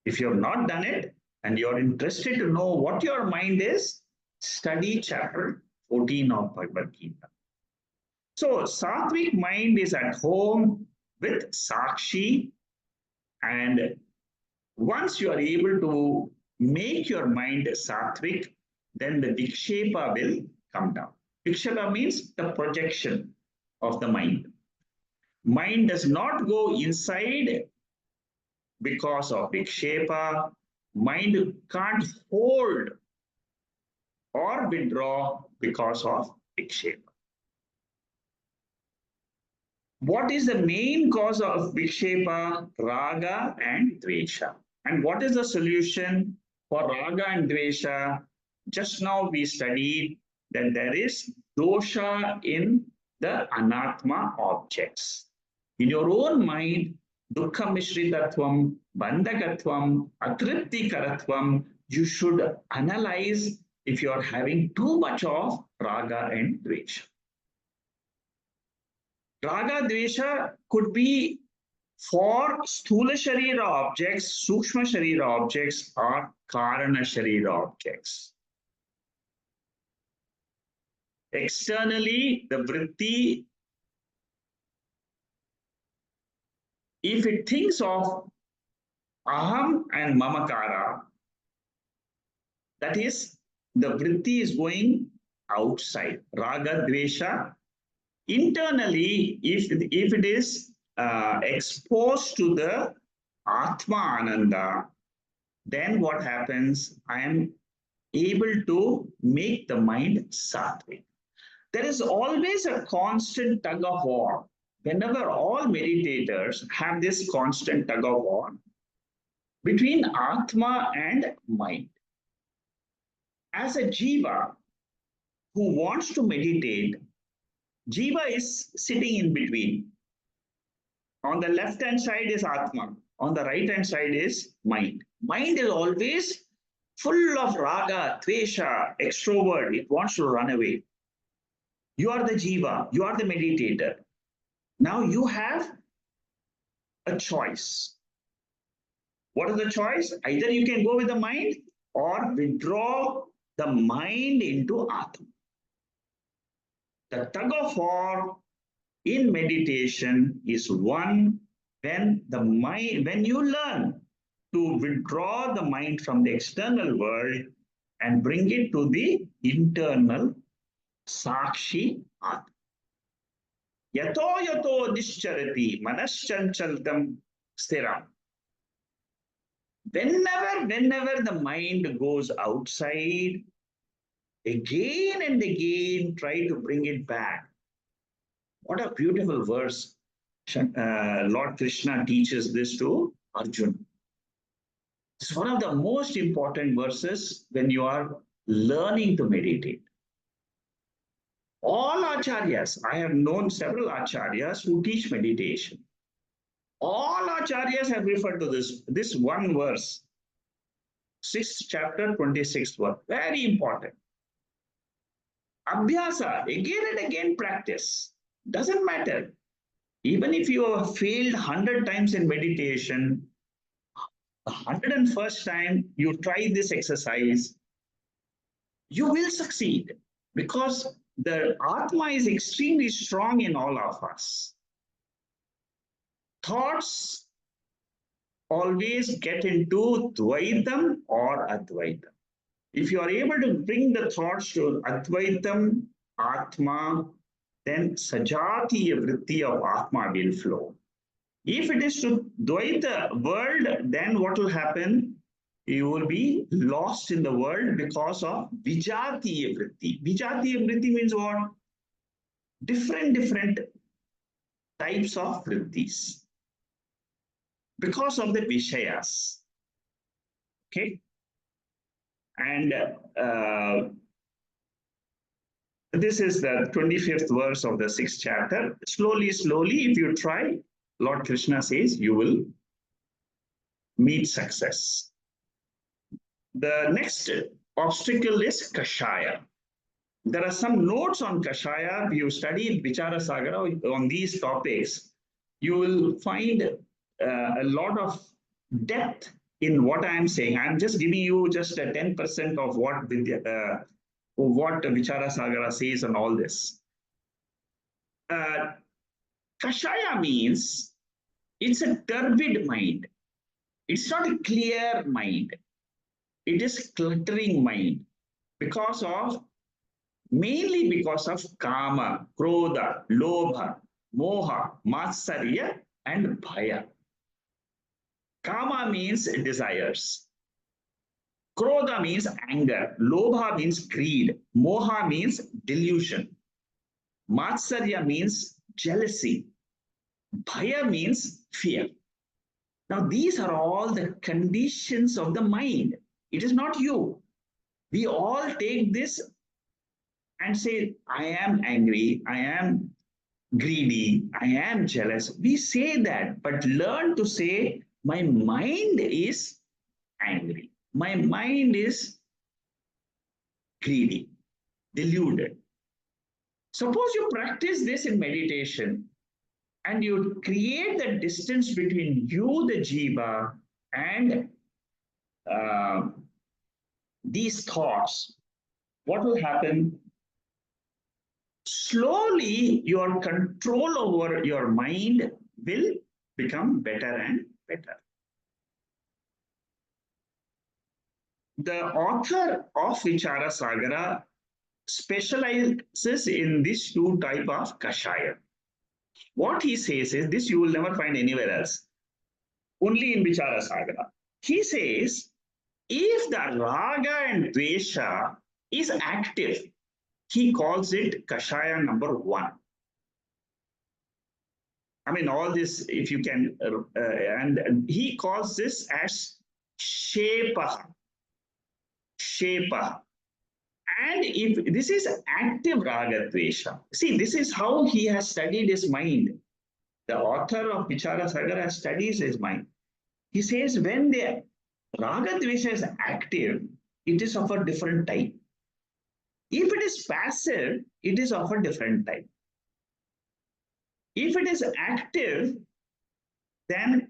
Speaker 1: If you have not done it and you're interested to know what your mind is, study chapter 14 of Bhagavad Gita. So, Sattvic mind is at home with Sakshi, and once you are able to make your mind Sattvic, then the Vikshepa will come down. Vikshepa means the projection of the mind. Mind does not go inside because of Vikshepa. Mind can't hold or withdraw because of Vikshepa. What is the main cause of Vikshepa? Raga and Dvesha. And what is the solution for Raga and Dvesha? Just now we studied that there is dosha in the anatma objects. In your own mind, dukkha mishritatvam, bandhakatvam, atriptikaratvam, you should analyze if you are having too much of raga and dvesha. Raga dvesha could be for sthula sharira objects, sukshma sharira objects, or karana sharira objects. Externally, the vritti, if it thinks of aham and mamakara, that is, the vritti is going outside. Raga, dvesha. Internally, if it is exposed to the Atma Ananda, then what happens? I am able to make the mind sattvic. There is always a constant tug of war. Whenever all meditators have this constant tug of war between Atma and mind. As a jiva who wants to meditate, jiva is sitting in between. On the left hand side is Atma. On the right hand side is mind. Mind is always full of raga, tvesha, extrovert. It wants to run away. You are the jiva. You are the meditator. Now you have a choice. What is the choice? Either you can go with the mind or withdraw the mind into Atma. The tug of war in meditation is one when the mind, when you learn to withdraw the mind from the external world and bring it to the internal Sakshi Atma. Yato yato nischarati manaschanchaldam stiram. Whenever the mind goes outside, again and again try to bring it back. What a beautiful verse. Lord Krishna teaches this to Arjuna. It's one of the most important verses when you are learning to meditate. All acharyas, I have known several acharyas who teach meditation. All acharyas have referred to this one verse. 6th chapter, 26th verse. Very important. Abhyasa, again and again practice. Doesn't matter. Even if you have failed 100 times in meditation, 101st time you try this exercise, you will succeed because the Atma is extremely strong in all of us. Thoughts always get into Dvaitam or Advaitam. If you are able to bring the thoughts to Advaitam, Atma, then Sajatiya Vritti of Atma will flow. If it is to Dvaita world, then what will happen? You will be lost in the world because of Vijatiya Vritti. Vijatiya Vritti means what? Different types of Vrittis. Because of the Vishayas. Okay? And this is the 25th verse of the 6th chapter. Slowly, if you try, Lord Krishna says, you will meet success. The next obstacle is Kashaya. There are some notes on Kashaya. If you studied Vichara Sagara on these topics, you will find a lot of depth in what I am saying. I'm just giving you just a 10% of what Vichara Sagara says on all this. Kashaya means it's a turbid mind. It's not a clear mind. It is cluttering mind mainly because of kama, krodha, lobha, moha, matsarya, and bhaya. Kama means desires. Krodha means anger. Lobha means greed. Moha means delusion. Matsarya means jealousy. Bhaya means fear. Now, these are all the conditions of the mind. It is not you. We all take this and say, I am angry, I am greedy, I am jealous. We say that, but learn to say, my mind is angry, my mind is greedy, deluded. Suppose you practice this in meditation and you create the distance between you, the jiva, and these thoughts. What will happen? Slowly, your control over your mind will become better and better. The author of Vichara Sagara specializes in this two type of Kashaya. What he says is, this you will never find anywhere else, only in Vichara Sagara. He says, if the raga and dvesha is active, he calls it Kashaya number 1. I mean, all this, if you can, and he calls this as Shepa. Shepa. And if this is active raga dvesha, see, this is how he has studied his mind. The author of Vichara Sagara studies his mind. He says when the raga dvesha is active, it is of a different type. If it is passive, it is of a different type. If it is active, then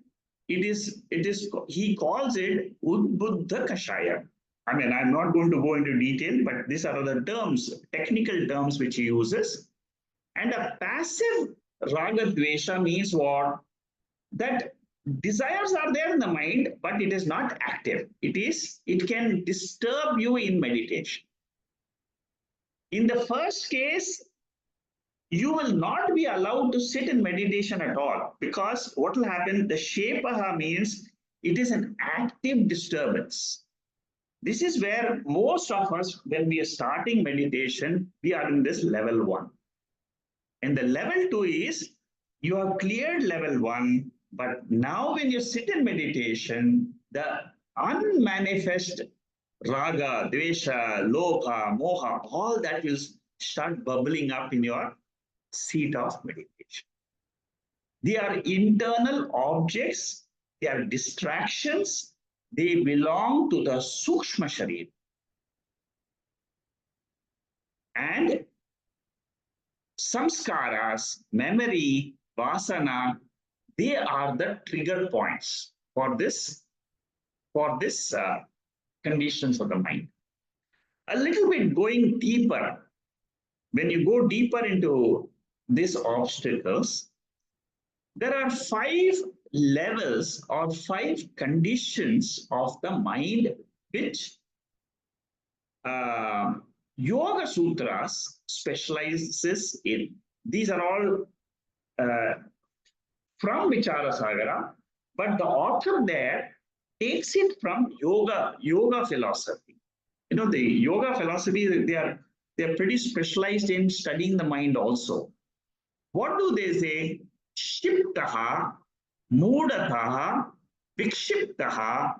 Speaker 1: he calls it Udbuddha Kashaya. I mean, I'm not going to go into detail, but these are the terms, technical terms which he uses. And a passive raga dvesha means what? That desires are there in the mind, but it is not active. It can disturb you in meditation. In the first case, you will not be allowed to sit in meditation at all, because what will happen? The shepaha means it is an active disturbance. This is where most of us, when we are starting meditation, we are in this level 1. And the level 2 is you have cleared level 1, but now when you sit in meditation, the unmanifest raga, dvesha, lobha, moha, all that will start bubbling up in your seat of meditation. They are internal objects, they are distractions, they belong to the Sukshma Sharir. And samskaras, memory, vasana, they are the trigger points for this conditions of the mind. A little bit going deeper, when you go deeper into these obstacles, there are 5 levels or 5 conditions of the mind which Yoga Sutras specializes in. These are all from Vichara Sagara, but the author there takes it from yoga philosophy. You know, the yoga philosophy, they are pretty specialized in studying the mind also. What do they say? Shiptaha, Mudataha, Vikshiptaha.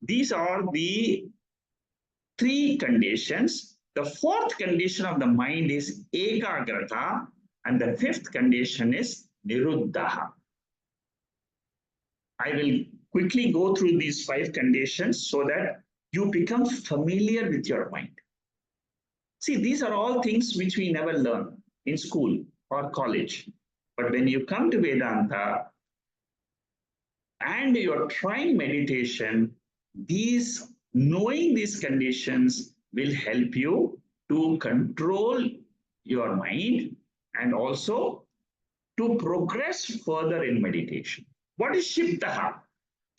Speaker 1: These are the 3 conditions. The 4th condition of the mind is Ekagrata, and the 5th condition is Niruddhaha. I will quickly go through these 5 conditions so that you become familiar with your mind. See, these are all things which we never learn in school or college. But when you come to Vedanta and you're trying meditation, knowing these conditions will help you to control your mind and also to progress further in meditation. What is Shiptaha?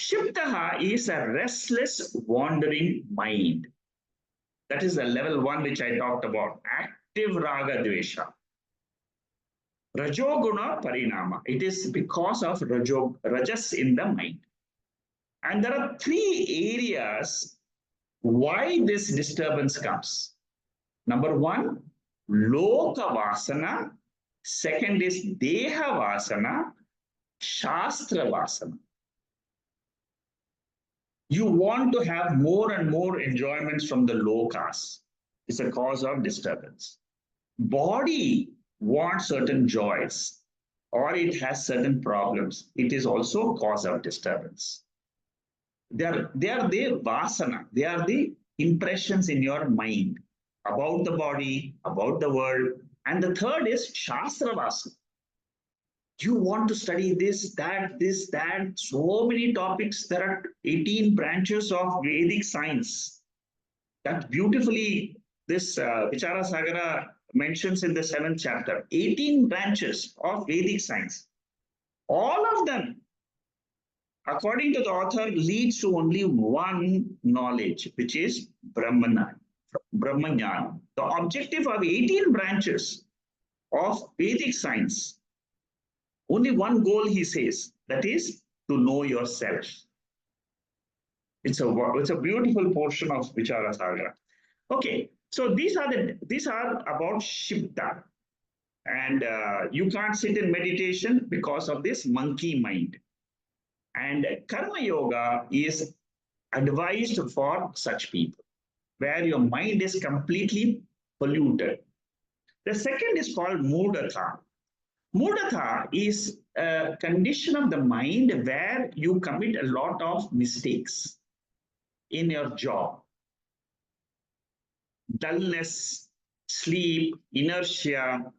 Speaker 1: Shiptaha is a restless, wandering mind. That is the level 1 which I talked about, active raga dvesha. Rajoguna parinama. It is because of rajas in the mind. And there are 3 areas why this disturbance comes. Number 1, loka vasana. Second is deha vasana, shastra vasana. You want to have more and more enjoyments from the lokas. It's a cause of disturbance. Body wants certain joys or it has certain problems. It is also a cause of disturbance. They are the vasana. They are the impressions in your mind about the body, about the world. And the third is shastra vasana. You want to study this, that, so many topics. There are 18 branches of Vedic science that beautifully this Vichara Sagara mentions in the 7th chapter. 18 branches of Vedic science. All of them, according to the author, leads to only one knowledge, which is Brahmana, Brahmanyana. The objective of 18 branches of Vedic science, only one goal, he says, that is to know yourself. It's a beautiful portion of Vichara Sagara. Okay, so these are about Shipta. And you can't sit in meditation because of this monkey mind. And Karma Yoga is advised for such people, where your mind is completely polluted. The second is called Mudatha. Mudatha is a condition of the mind where you commit a lot of mistakes in your job. Dullness, sleep, inertia,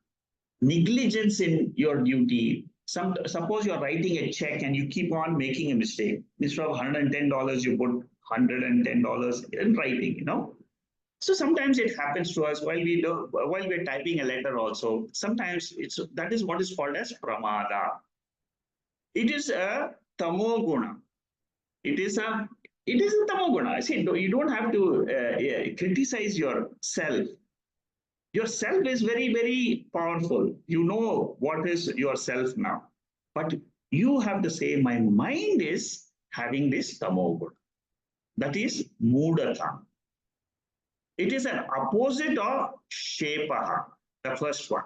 Speaker 1: negligence in your duty. Suppose you're writing a check and you keep on making a mistake. Instead of $110, you put $110 in writing, So sometimes it happens to us while we're typing a letter also. Sometimes that is what is called as pramada. It is a tamoguna. It is a tamoguna. See, you don't have to criticize yourself. Yourself is very, very powerful. You know what is yourself now. But you have to say, my mind is having this tamoguna. That is mudatha. It is an opposite of shepaha, the first one.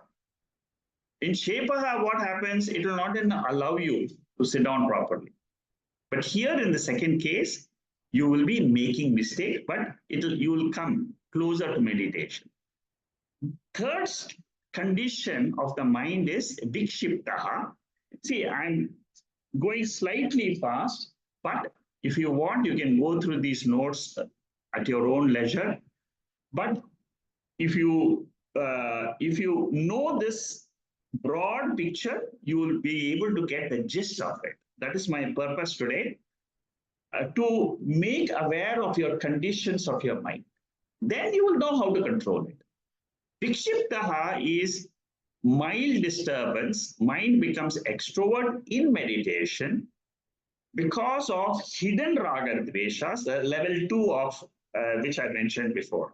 Speaker 1: In shepaha, what happens? It will not allow you to sit down properly. But here in the second case, you will be making mistake, but you will come closer to meditation. Third condition of the mind is vikshiptaha. See, I'm going slightly fast, but if you want, you can go through these notes at your own leisure. But if you know this broad picture, you will be able to get the gist of it. That is my purpose today, to make aware of your conditions of your mind. Then you will know how to control it. Vikshiptaha is mild disturbance. Mind becomes extrovert in meditation because of hidden raga dveshas, level 2 of which I mentioned before.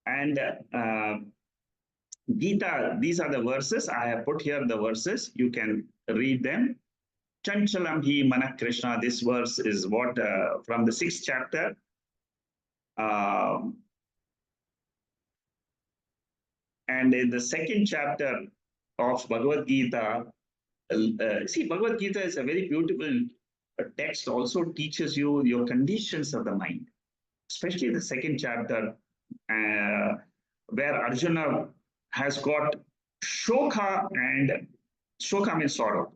Speaker 1: And Gita, these are the verses. I have put here the verses. You can read them. Chanchalam hi mana Krishna. This verse is what from the 6th chapter. And in the 2nd chapter of Bhagavad Gita, see, Bhagavad Gita is a very beautiful text, also teaches you your conditions of the mind, especially the 2nd chapter, where Arjuna has got shoka, and shoka means sorrow,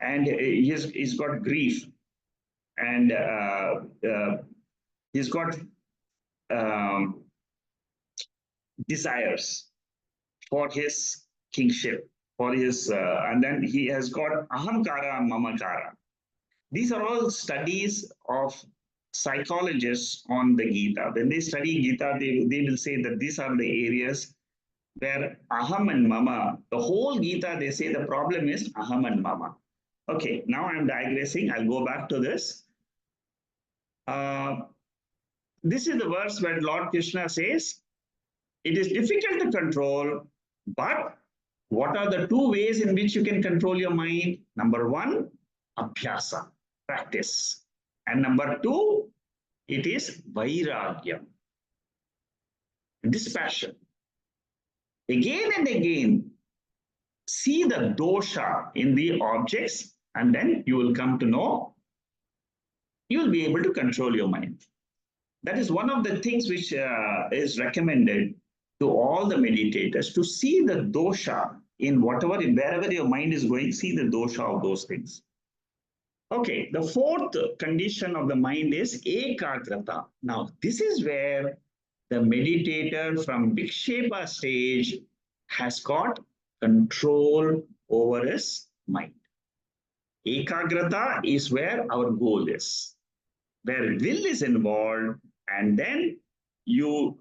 Speaker 1: and he's got grief. and he's got um, desires for his kingship, for his, and then he has got ahamkara and mamakara. These are all studies of psychologists on the Gita. When they study Gita, they will say that these are the areas where aham and mama, the whole Gita, they say the problem is aham and mama. Okay, now I'm digressing. I'll go back to this. This is the verse where Lord Krishna says, it is difficult to control, but what are the two ways in which you can control your mind? Number one, Abhyasa, practice. And number two, it is Vairagya, dispassion. Again and again, see the dosha in the objects, and then you will come to know, you will be able to control your mind. That is one of the things which is recommended to all the meditators, to see the dosha in whatever, wherever your mind is going, see the dosha of those things. Okay, the fourth condition of the mind is ekagrata. Now, this is where the meditator from Vikshepa stage has got control over his mind. Ekagrata is where our goal is, where will is involved, and then you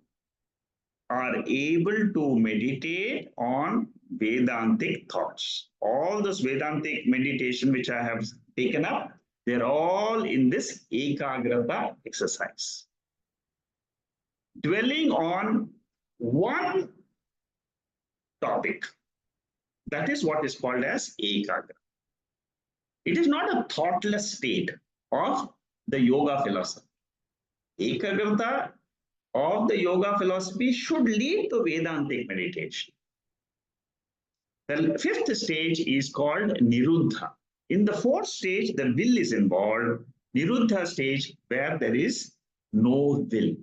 Speaker 1: are able to meditate on Vedantic thoughts. All those Vedantic meditation which I have taken up, they're all in this Ekagrata exercise. Dwelling on one topic. That is what is called as Ekagrata. It is not a thoughtless state of the yoga philosophy. Ekagrata of the yoga philosophy should lead to Vedantic meditation. The fifth stage is called Niruddha. In the fourth stage, the will is involved. Niruddha stage, where there is no will.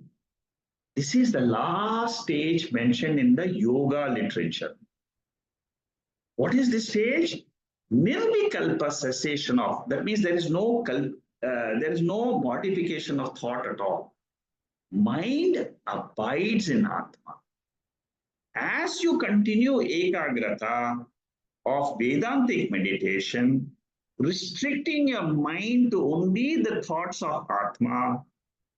Speaker 1: This is the last stage mentioned in the yoga literature. What is this stage? Nirvikalpa cessation of. That means there is no modification of thought at all. Mind abides in Atma. As you continue ekagrata of Vedantic meditation, restricting your mind to only the thoughts of Atma,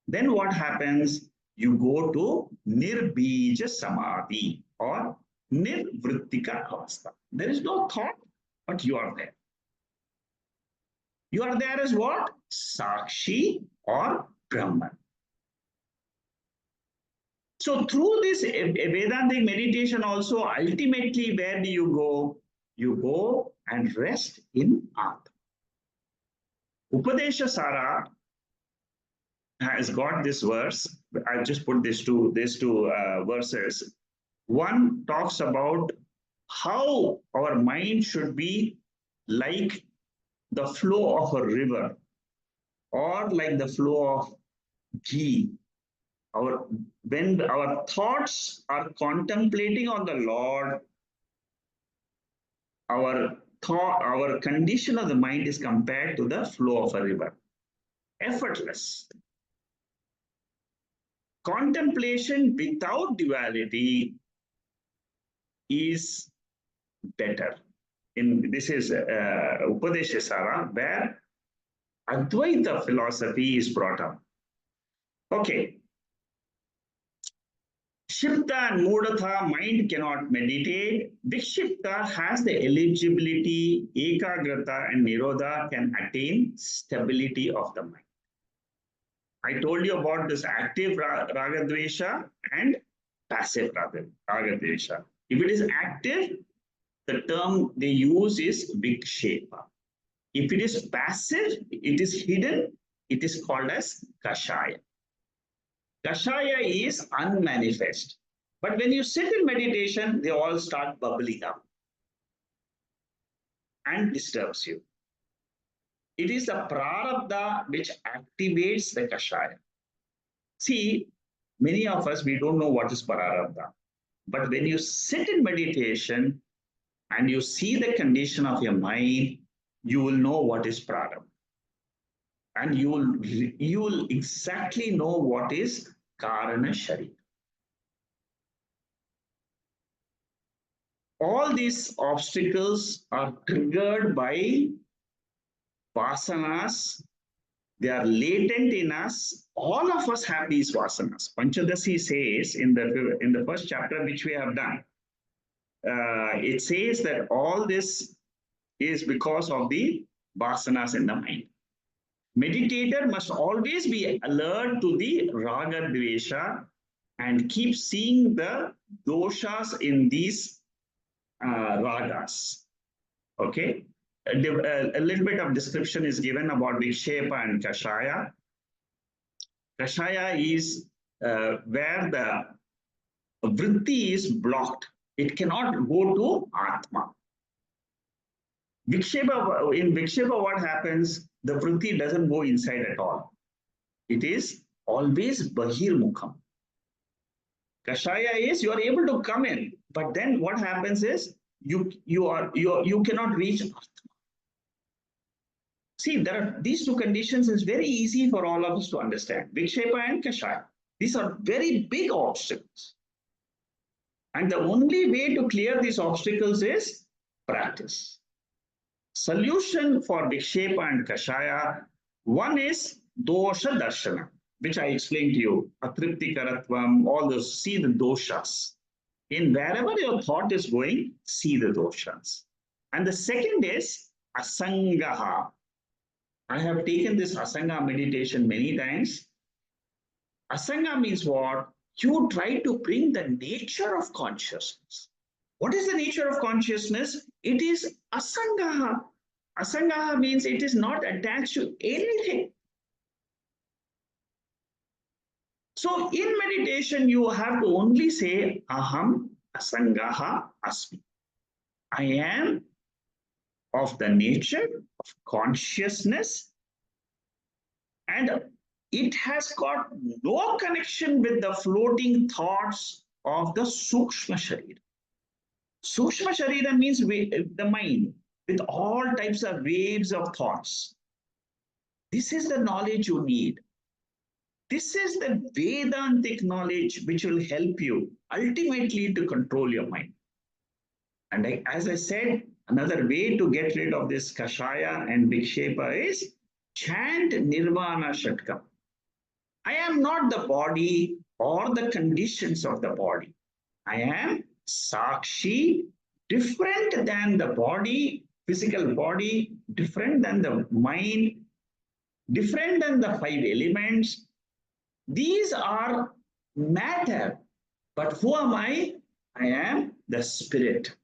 Speaker 1: then what happens? You go to nirbija samadhi or nirvrittika avastha. There is no thought, but you are there. You are there as what? Sakshi or Brahman. So through this Vedantic meditation also, ultimately where do you go? You go and rest in Atma. Upadesha Sara has got this verse. I just put these two verses. One talks about how our mind should be like the flow of a river or like the flow of ghee. When our thoughts are contemplating on the Lord, our condition of the mind is compared to the flow of a river. Effortless. Contemplation without duality is better. This is Upadesha Sara, where Advaita philosophy is brought up. Okay. Shipta and Mudatha, mind cannot meditate. Vikshipta has the eligibility, Ekagrata and Nirodha can attain stability of the mind. I told you about this active Ragadvesha and passive Ragadvesha. If it is active, the term they use is Vikshepa. If it is passive, it is hidden, it is called as Kashaya. Kashaya is unmanifest. But when you sit in meditation, they all start bubbling up and disturbs you. It is the prarabdha which activates the Kashaya. See, many of us, we don't know what is prarabdha. But when you sit in meditation and you see the condition of your mind, you will know what is prarabdha. and you will exactly know what is Karana Sharira. All these obstacles are triggered by vasanas. They are latent in us. All of us have these vasanas. Panchadasi says in the first chapter which we have done, it says that all this is because of the vasanas in the mind. Meditator must always be alert to the raga dvesha and keep seeing the doshas in these ragas. Okay. A little bit of description is given about Vikshepa and Kashaya. Kashaya is where the vritti is blocked. It cannot go to Atma. Vikshepa, in Vikshepa, what happens? The vritti doesn't go inside at all. It is always bahirmukham. Kashaya is you are able to come in, but then what happens is you cannot reach Atma. See, there are these two conditions is very easy for all of us to understand. Vikshepa and Kashaya. These are very big obstacles. And the only way to clear these obstacles is practice. Solution for Vikshepa and Kashaya, one is dosha darshana, which I explained to you. Atripti karatvam, all those, see the doshas. In wherever your thought is going, see the doshas. And the second is asangaha. I have taken this asanga meditation many times. Asanga means what? You try to bring the nature of consciousness. What is the nature of consciousness? It is asangaha. Asangaha means it is not attached to anything. So in meditation, you have to only say, aham asangaha asmi. I am of the nature of consciousness, and it has got no connection with the floating thoughts of the Sukshma Sharira. Sukshma Sharira means the mind with all types of waves of thoughts. This is the knowledge you need. This is the Vedantic knowledge which will help you ultimately to control your mind. And as I said, another way to get rid of this Kashaya and Vikshepa is chant Nirvana Shatkam. I am not the body or the conditions of the body. I am Sakshi, different than the body, physical body, different than the mind, different than the five elements. These are matter. But who am I? I am the spirit.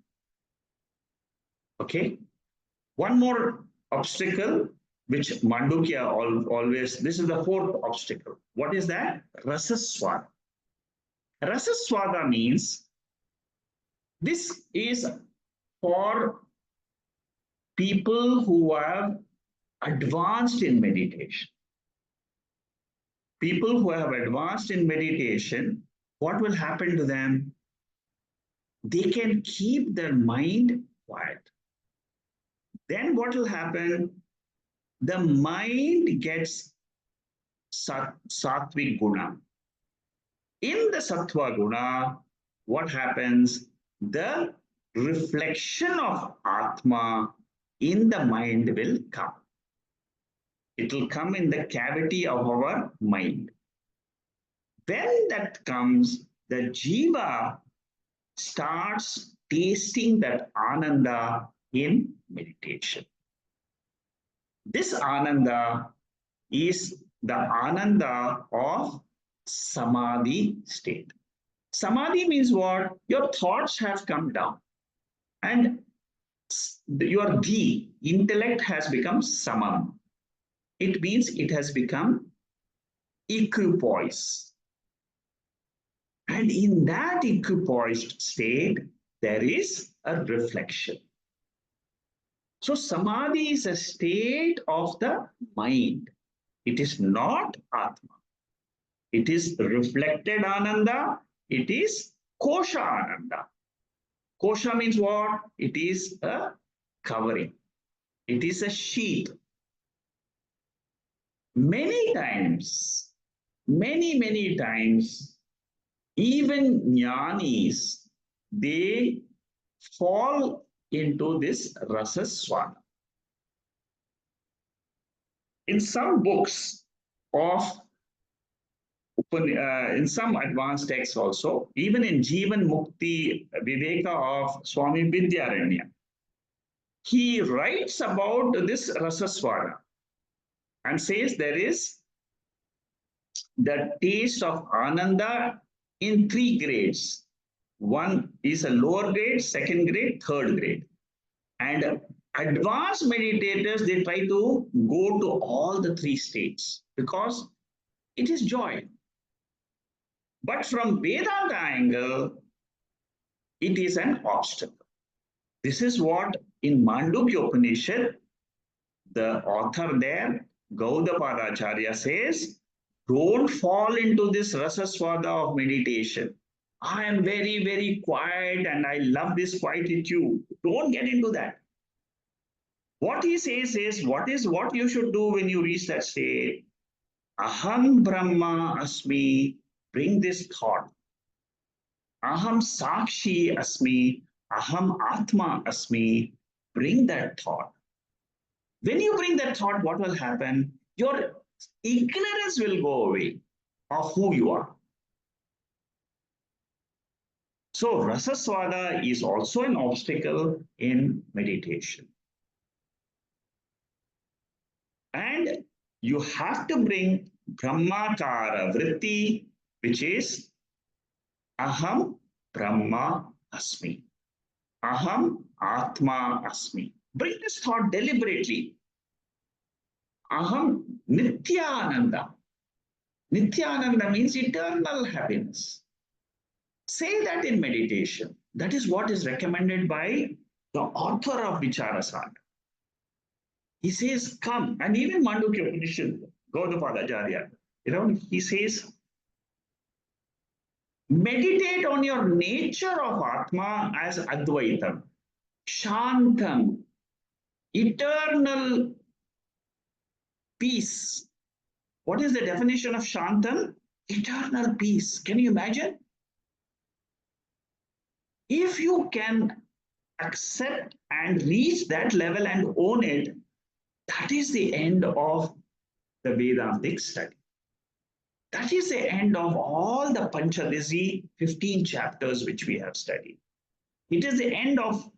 Speaker 1: Okay. One more obstacle which Mandukya always, this is the fourth obstacle. What is that? Rasaswada. Rasaswada means this is for people who have advanced in meditation. People who have advanced in meditation, what will happen to them? They can keep their mind quiet. Then what will happen? The mind gets sattvic guna. In the sattva guna, what happens? The reflection of Atma in the mind will come. It will come in the cavity of our mind. When that comes, the jiva starts tasting that ananda in meditation. This ananda is the ananda of samadhi state. Samadhi means what? Your thoughts have come down and your dhi, intellect, has become samam. It means it has become equipoise. And in that equipoised state, there is a reflection. So samadhi is a state of the mind. It is not Atma. It is reflected Ananda. It is Kosha Ananda. Kosha means what? It is a covering. It is a sheath. Many times, many times, even jnanis, they fall into this rasaswada. In some books of in some advanced texts also, even in Jivan Mukti Viveka of Swami Vidya Ananda, he writes about this rasaswada and says there is the taste of Ananda in three grades. One is a lower grade, second grade, third grade. And advanced meditators, they try to go to all the three states because it is joy. But from Vedanta angle, it is an obstacle. This is what in Mandukya Upanishad, the author there, Gaudapadacharya says, don't fall into this rasaswada of meditation. I am very quiet and I love this quietude. Don't get into that. What he says is, what you should do when you reach that state? Aham Brahma Asmi, bring this thought. Aham Sakshi Asmi, Aham Atma Asmi, bring that thought. When you bring that thought, what will happen? Your ignorance will go away of who you are. So rasaswada is also an obstacle in meditation. And you have to bring Brahmakara Vritti, which is Aham Brahma Asmi. Aham Atma Asmi. Bring this thought deliberately. Aham Nityananda. Nityananda means eternal happiness. Say that in meditation. That is what is recommended by the author of Vichara Sagara. He says, come, and even Mandukya Upanishad, Gaudapadacharya, he says, meditate on your nature of Atma as Advaitam, Shantam, eternal peace. What is the definition of Shantam? Eternal peace. Can you imagine? If you can accept and reach that level and own it, that is the end of the Vedantic study. That is the end of all the Panchadasi 15 chapters which we have studied. It is the end of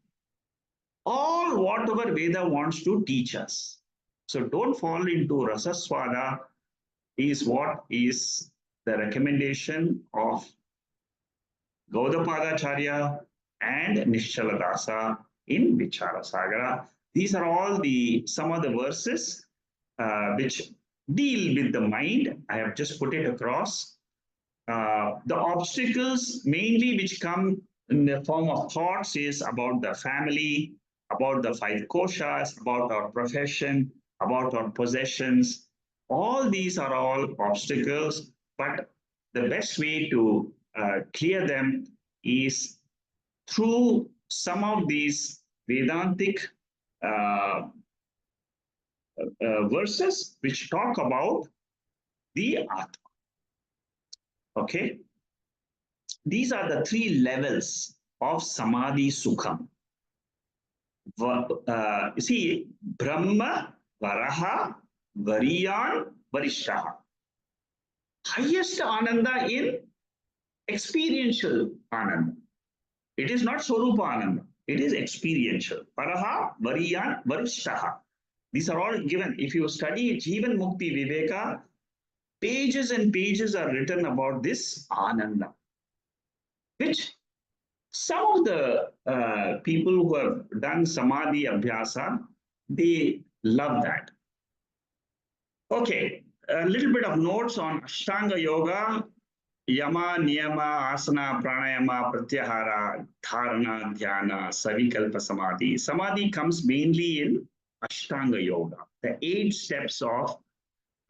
Speaker 1: all whatever Veda wants to teach us. So don't fall into rasaswada is what is the recommendation of Gaudapadacharya and Nishaladasa in Vichara Sagara. These are all some of the verses which deal with the mind. I have just put it across. The obstacles mainly which come in the form of thoughts is about the family, about the five koshas, about our profession, about our possessions. All these are all obstacles, but the best way to clear them is through some of these Vedantic verses which talk about the Atma. Okay? These are the three levels of Samadhi Sukham. You see, Brahma, Varaha, Variyan, Varishtaha. Highest Ananda in experiential Ananda. It is not Swarupa Ananda. It is experiential. Varaha, Variyan, Varishtaha. These are all given. If you study Jivan Mukti Viveka, pages and pages are written about this Ananda, which some of the people who have done Samadhi Abhyasa, they love that. Okay, a little bit of notes on Ashtanga Yoga, Yama, Niyama, Asana, Pranayama, Pratyahara, Dharana, Dhyana, Savikalpa Samadhi. Samadhi comes mainly in Ashtanga Yoga, the 8 steps of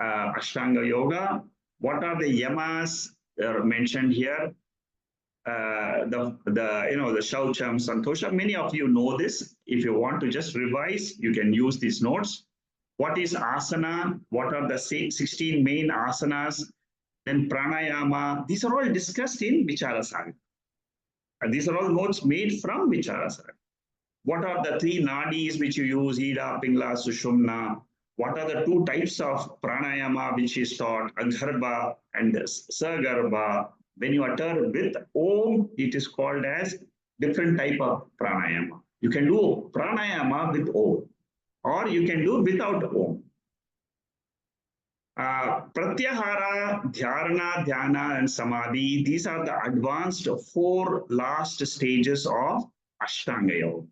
Speaker 1: Ashtanga Yoga. What are the yamas mentioned here? The Shaucham, Santosha. Many of you know this. If you want to just revise, you can use these notes. what is asana, what are the 16 main asanas, then pranayama. These are all discussed in Vichara Sagara. These are all notes made from Vichara Sagara. What are the three nadis which you use, Ida, Pingla, Sushumna? What are the two types of pranayama which is taught, Agarbha and Sagarbha? When you utter with Om, it is called as different type of pranayama. You can do pranayama with Om, or you can do without Om. Pratyahara, Dhyarana, Dhyana, and Samadhi, these are the advanced 4 last stages of Ashtanga Yoga.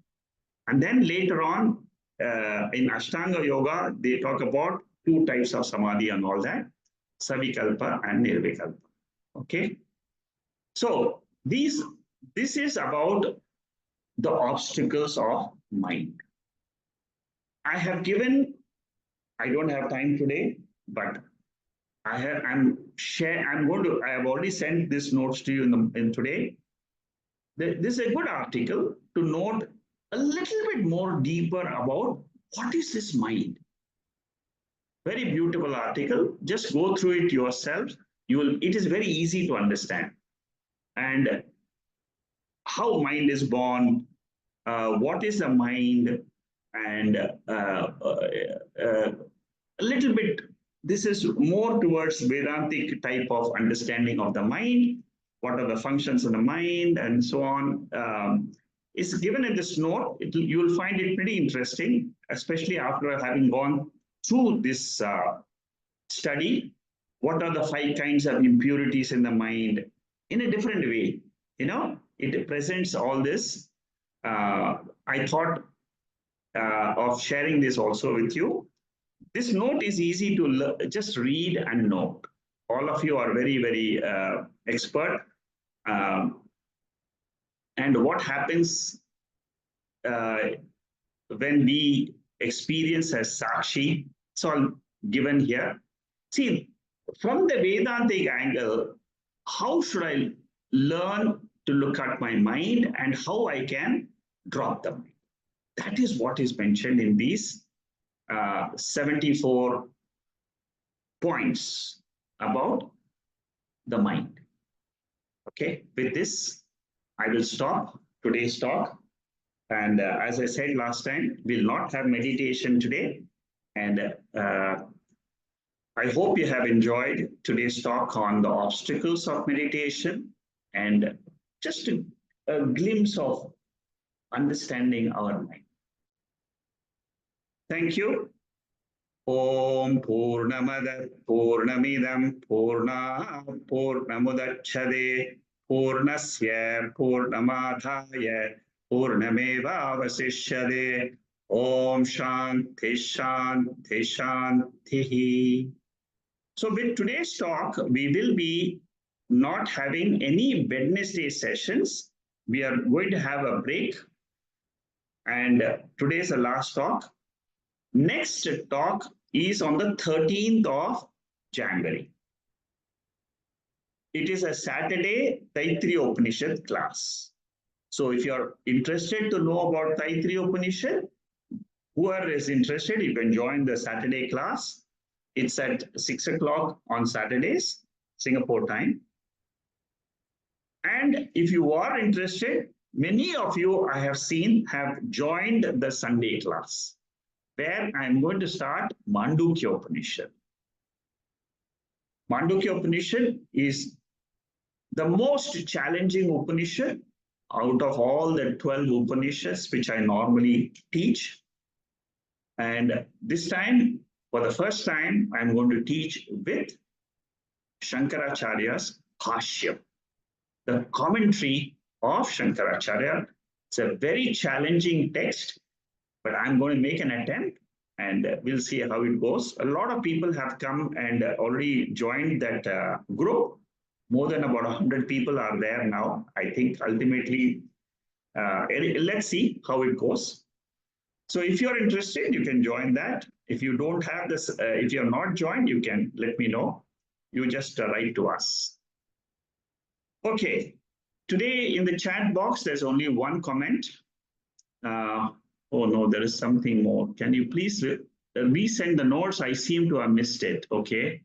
Speaker 1: And then later on, in Ashtanga Yoga, they talk about 2 types of Samadhi and all that, Savikalpa and Nirvikalpa. Okay? So, this is about the obstacles of mind. I have given, I don't have time today, but I have already sent this notes to you in today. This is a good article to note a little bit more deeper about what is this mind. Very beautiful article. Just go through it yourself. It is very easy to understand. And how mind is born, what is the mind, and a little bit, this is more towards Vedantic type of understanding of the mind, what are the functions of the mind, and so on. It's given in this note. You will find it pretty interesting, especially after having gone through this study. What are the 5 kinds of impurities in the mind in a different way? It presents all this. I thought of sharing this also with you. This note is easy to just read and note. All of you are very, very expert. And what happens when we experience as Sakshi, it's all given here. See, from the Vedantic angle, how should I learn to look at my mind and how I can drop the mind? That is what is mentioned in these 74 points about the mind. Okay, with this, I will stop today's talk. And as I said last time, we'll not have meditation today. And I hope you have enjoyed today's talk on the obstacles of meditation and just a glimpse of understanding our mind. Thank you. Om Purnamada Purnamidam Purna Purnamudachade Purnasya Purnamadhaya Purnameva Vasishyade. Om Shanti Shanti Shanti. So with today's talk, we will be not having any Wednesday sessions. We are going to have a break. And today is the last talk. Next talk is on the 13th of January. It is a Saturday Taittiriya Upanishad class. So if you're interested to know about Taittiriya Upanishad, whoever is interested, you can join the Saturday class. It's at 6 o'clock on Saturdays, Singapore time. And if you are interested, many of you I have seen have joined the Sunday class, where I'm going to start Mandukya Upanishad. Mandukya Upanishad is the most challenging Upanishad out of all the 12 Upanishads which I normally teach. And this time, for the first time, I'm going to teach with Shankaracharya's Bhashya, the commentary of Shankaracharya. It's a very challenging text, but I'm going to make an attempt and we'll see how it goes. A lot of people have come and already joined that group. More than about 100 people are there now. I think ultimately, let's see how it goes. So if you're interested, you can join that. If you don't have this, if you're not joined, you can let me know. You just write to us. Okay. Today in the chat box, there's only one comment. Oh no, there is something more. Can you please resend the notes. I seem to have missed it. Okay.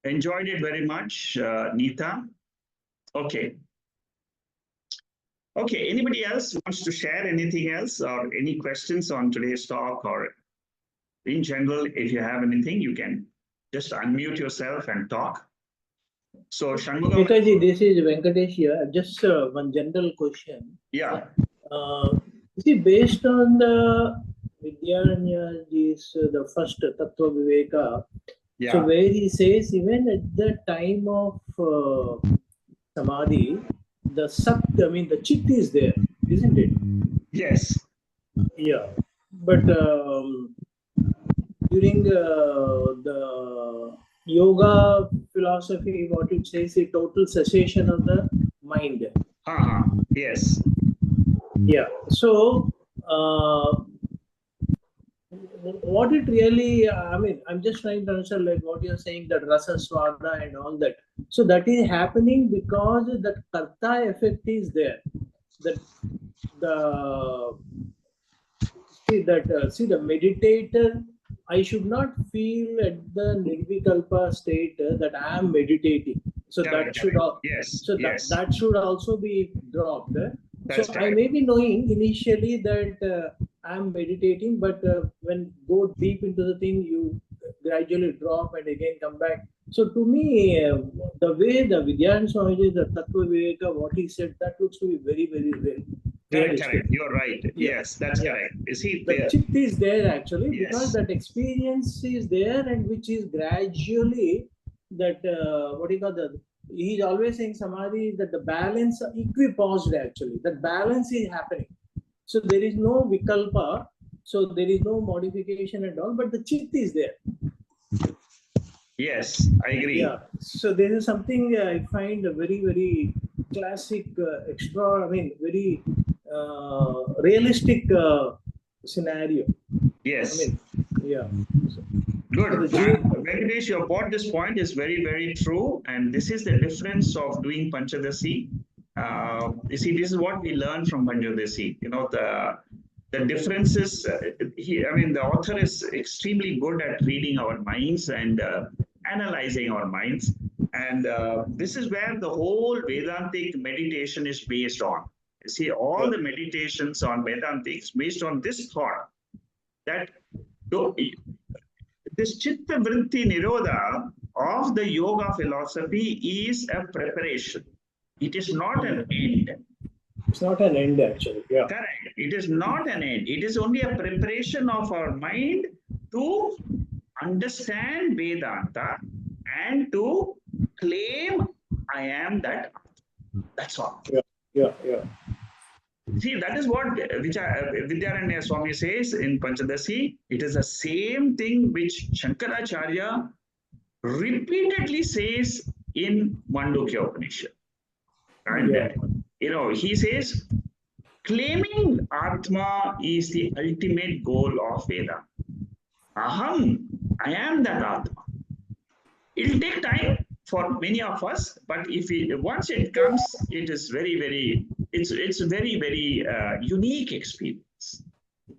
Speaker 1: Enjoyed it very much, Neeta. Okay. Okay. Anybody else wants to share anything else or any questions on today's talk, or in general, if you have anything, you can just unmute yourself and talk. So, Shanmugam.
Speaker 2: Netaji, this is Venkatesh here. Just one general question.
Speaker 1: Yeah.
Speaker 2: See, based on the Vidya Ananda's the first Tattva Viveka,
Speaker 1: Yeah.
Speaker 2: so where he says even at the time of Samadhi, the the chit is there, isn't it?
Speaker 1: Yes.
Speaker 2: Yeah. But during the yoga philosophy, what it says is total cessation of the mind.
Speaker 1: Yes.
Speaker 2: Yeah. So, what it really, I'm just trying to understand like what you're saying, that rasa swada and all that. So that is happening because the karta effect is there. That the see the meditator, I should not feel at the nirvikalpa state that I am meditating. So
Speaker 1: Correct,
Speaker 2: that should
Speaker 1: yes.
Speaker 2: So
Speaker 1: yes.
Speaker 2: that should also be dropped.
Speaker 1: That's
Speaker 2: so
Speaker 1: correct.
Speaker 2: I may be knowing initially that I am meditating, but when go deep into the thing, you gradually drop and again come back. So to me, the way the Vidya Swamiji, the Tattva Viveka, what he said, that looks to be very, very real.
Speaker 1: Correct. You're right.
Speaker 2: Yeah.
Speaker 1: Yes, that's correct. You see,
Speaker 2: the chit is there actually,
Speaker 1: yes.
Speaker 2: because that experience is there, and which is gradually that what do you call the. He's always saying samadhi that the balance equiposed actually. That balance is happening. So there is no vikalpa. So there is no modification at all. But the chit is there.
Speaker 1: Yes, I agree.
Speaker 2: Yeah. So there is something I find a very, very classic, very realistic scenario.
Speaker 1: Yes.
Speaker 2: Yeah.
Speaker 1: Good. Venkatesh, your this point is very, very true. And this is the difference of doing Panchadasi. You see, this is what we learn from Panchadasi. You know, the differences. The author is extremely good at reading our minds and analyzing our minds. And this is where the whole Vedantic meditation is based on. You see, all the meditations on Vedantic is based on this thought that this Chitta Vritti Nirodha of the yoga philosophy is a preparation. It is not an end.
Speaker 2: It's not an end, actually. Yeah.
Speaker 1: Correct. It is not an end. It is only a preparation of our mind to understand Vedanta and to claim I am that. That's all.
Speaker 2: Yeah.
Speaker 1: See, that is what Vidya Swami says in Panchadasi. It is the same thing which Shankaracharya repeatedly says in Mandukya Upanishad. And, he says, claiming Atma is the ultimate goal of Veda. Aham, I am that Atma. It will take time for many of us, but once it comes, it is very, very, it's very, very unique experience.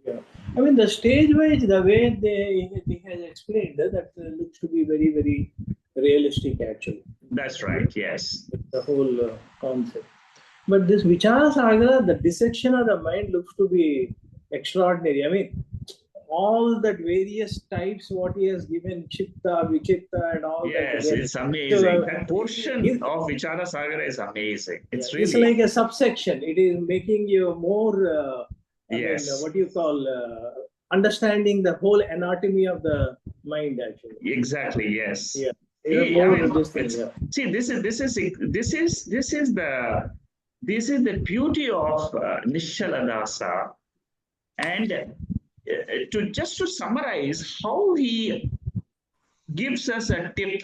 Speaker 2: Yeah. The stage-wise, the way they has explained that looks to be very, very realistic, actually.
Speaker 1: That's right. Yes.
Speaker 2: The whole concept. But this Vichara Sagara, the dissection of the mind looks to be extraordinary. All that various types, what he has given, Chitta, Vichitta, and all that.
Speaker 1: Yes, it's amazing. So, that portion of Vichara Sagara is amazing. It's really.
Speaker 2: It's like a subsection. It is making you more. What you call understanding the whole anatomy of the mind, actually.
Speaker 1: Exactly. Yes.
Speaker 2: Yeah.
Speaker 1: See, this is the beauty of Nishaladasa, and to summarize how he gives us a tip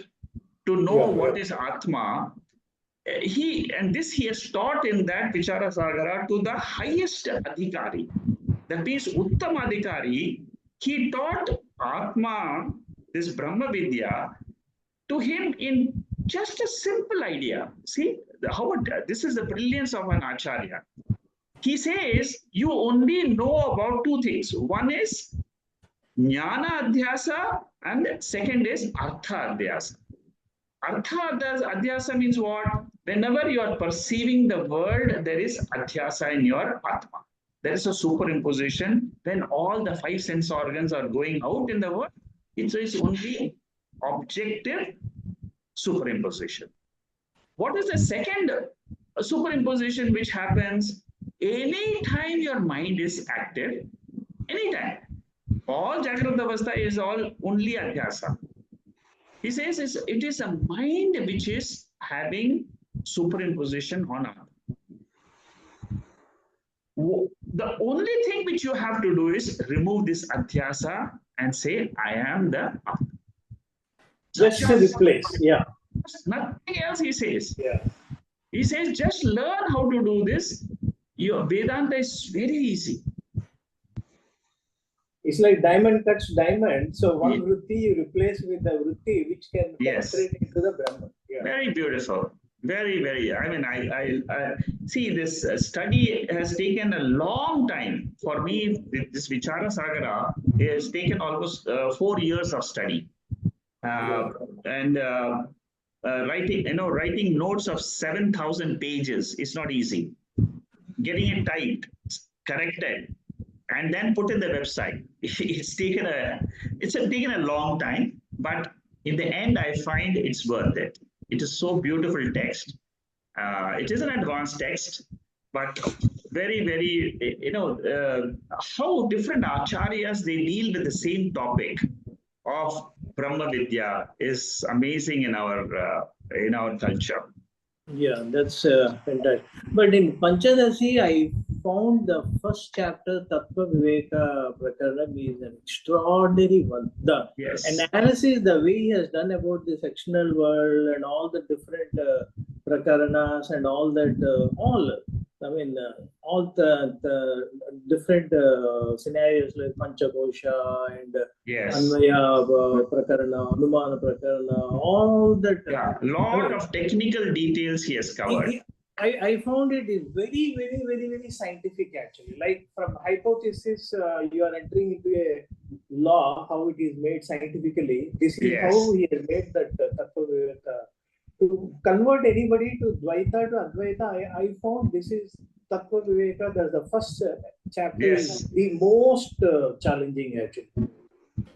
Speaker 1: to know what is Atma. He has taught in that Vichara Sagara to the highest adhikari, that means Uttama adhikari. He taught Atma, this Brahma Vidya, to him in just a simple idea. See this is the brilliance of an acharya. He says you only know about two things. One is Jnana Adhyasa, and second is Artha Adhyasa. Artha Adhyasa means what? Whenever you are perceiving the world, there is Adhyasa in your Atma. There is a superimposition. When all the five sense organs are going out in the world, it is only objective superimposition. What is the second superimposition which happens? Anytime your mind is active, anytime. All Jagrata Avastha is all only Adhyasa. He says it is a mind which is having superimposition on Atma. The only thing which you have to do is remove this Adhyasa and say, I am the Atma.
Speaker 2: Just to replace, yeah.
Speaker 1: Nothing else he says.
Speaker 2: Yeah.
Speaker 1: He says, just learn how to do this. Your Vedanta is very easy.
Speaker 2: It's like diamond cuts diamond. So one vritti you replace with the vritti which can penetrate into the Brahman. Yeah.
Speaker 1: Very beautiful. Very, very. I mean, I see this study has taken a long time for me. This Vichara Sagara has taken almost 4 years of study, and writing notes of 7,000 pages is not easy. Getting it typed, corrected, and then put in the website. It's taken a long time, but in the end, I find it's worth it. It is so beautiful text. It is an advanced text, but very, very, how different acharyas, they deal with the same topic of Brahma Vidya is amazing in our culture.
Speaker 2: Yeah, that's fantastic. But in Panchadasi, I found the first chapter, Tattva Viveka Prakaranam, is an extraordinary one. The analysis, the way he has done about the sectional world and all the different prakaranas and all that, all the different scenarios like Panchakosha and Anvaya Prakarana, Anumana Prakarana, all that.
Speaker 1: Lot of technical details he has covered.
Speaker 2: I found it is very, very, very, very scientific actually. Like from hypothesis, you are entering into a law, how it is made scientifically. This is how he has made that Tattva Viveka. To convert anybody to Dvaita to Advaita, I found this is Tattva Viveka. The first chapter is the most challenging actually.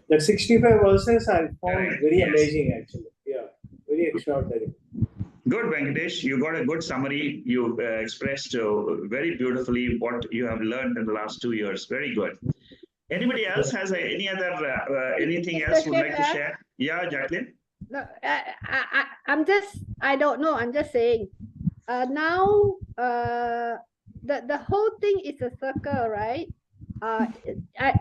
Speaker 2: That 65 verses I found very amazing actually. Yeah, very extraordinary.
Speaker 1: Good, Venkatesh. You got a good summary. You expressed very beautifully what you have learned in the last 2 years. Very good. Anybody else has anything else would like to share? Yeah, Jacqueline?
Speaker 3: No, I don't know. I'm just saying. Now, the whole thing is a circle, right?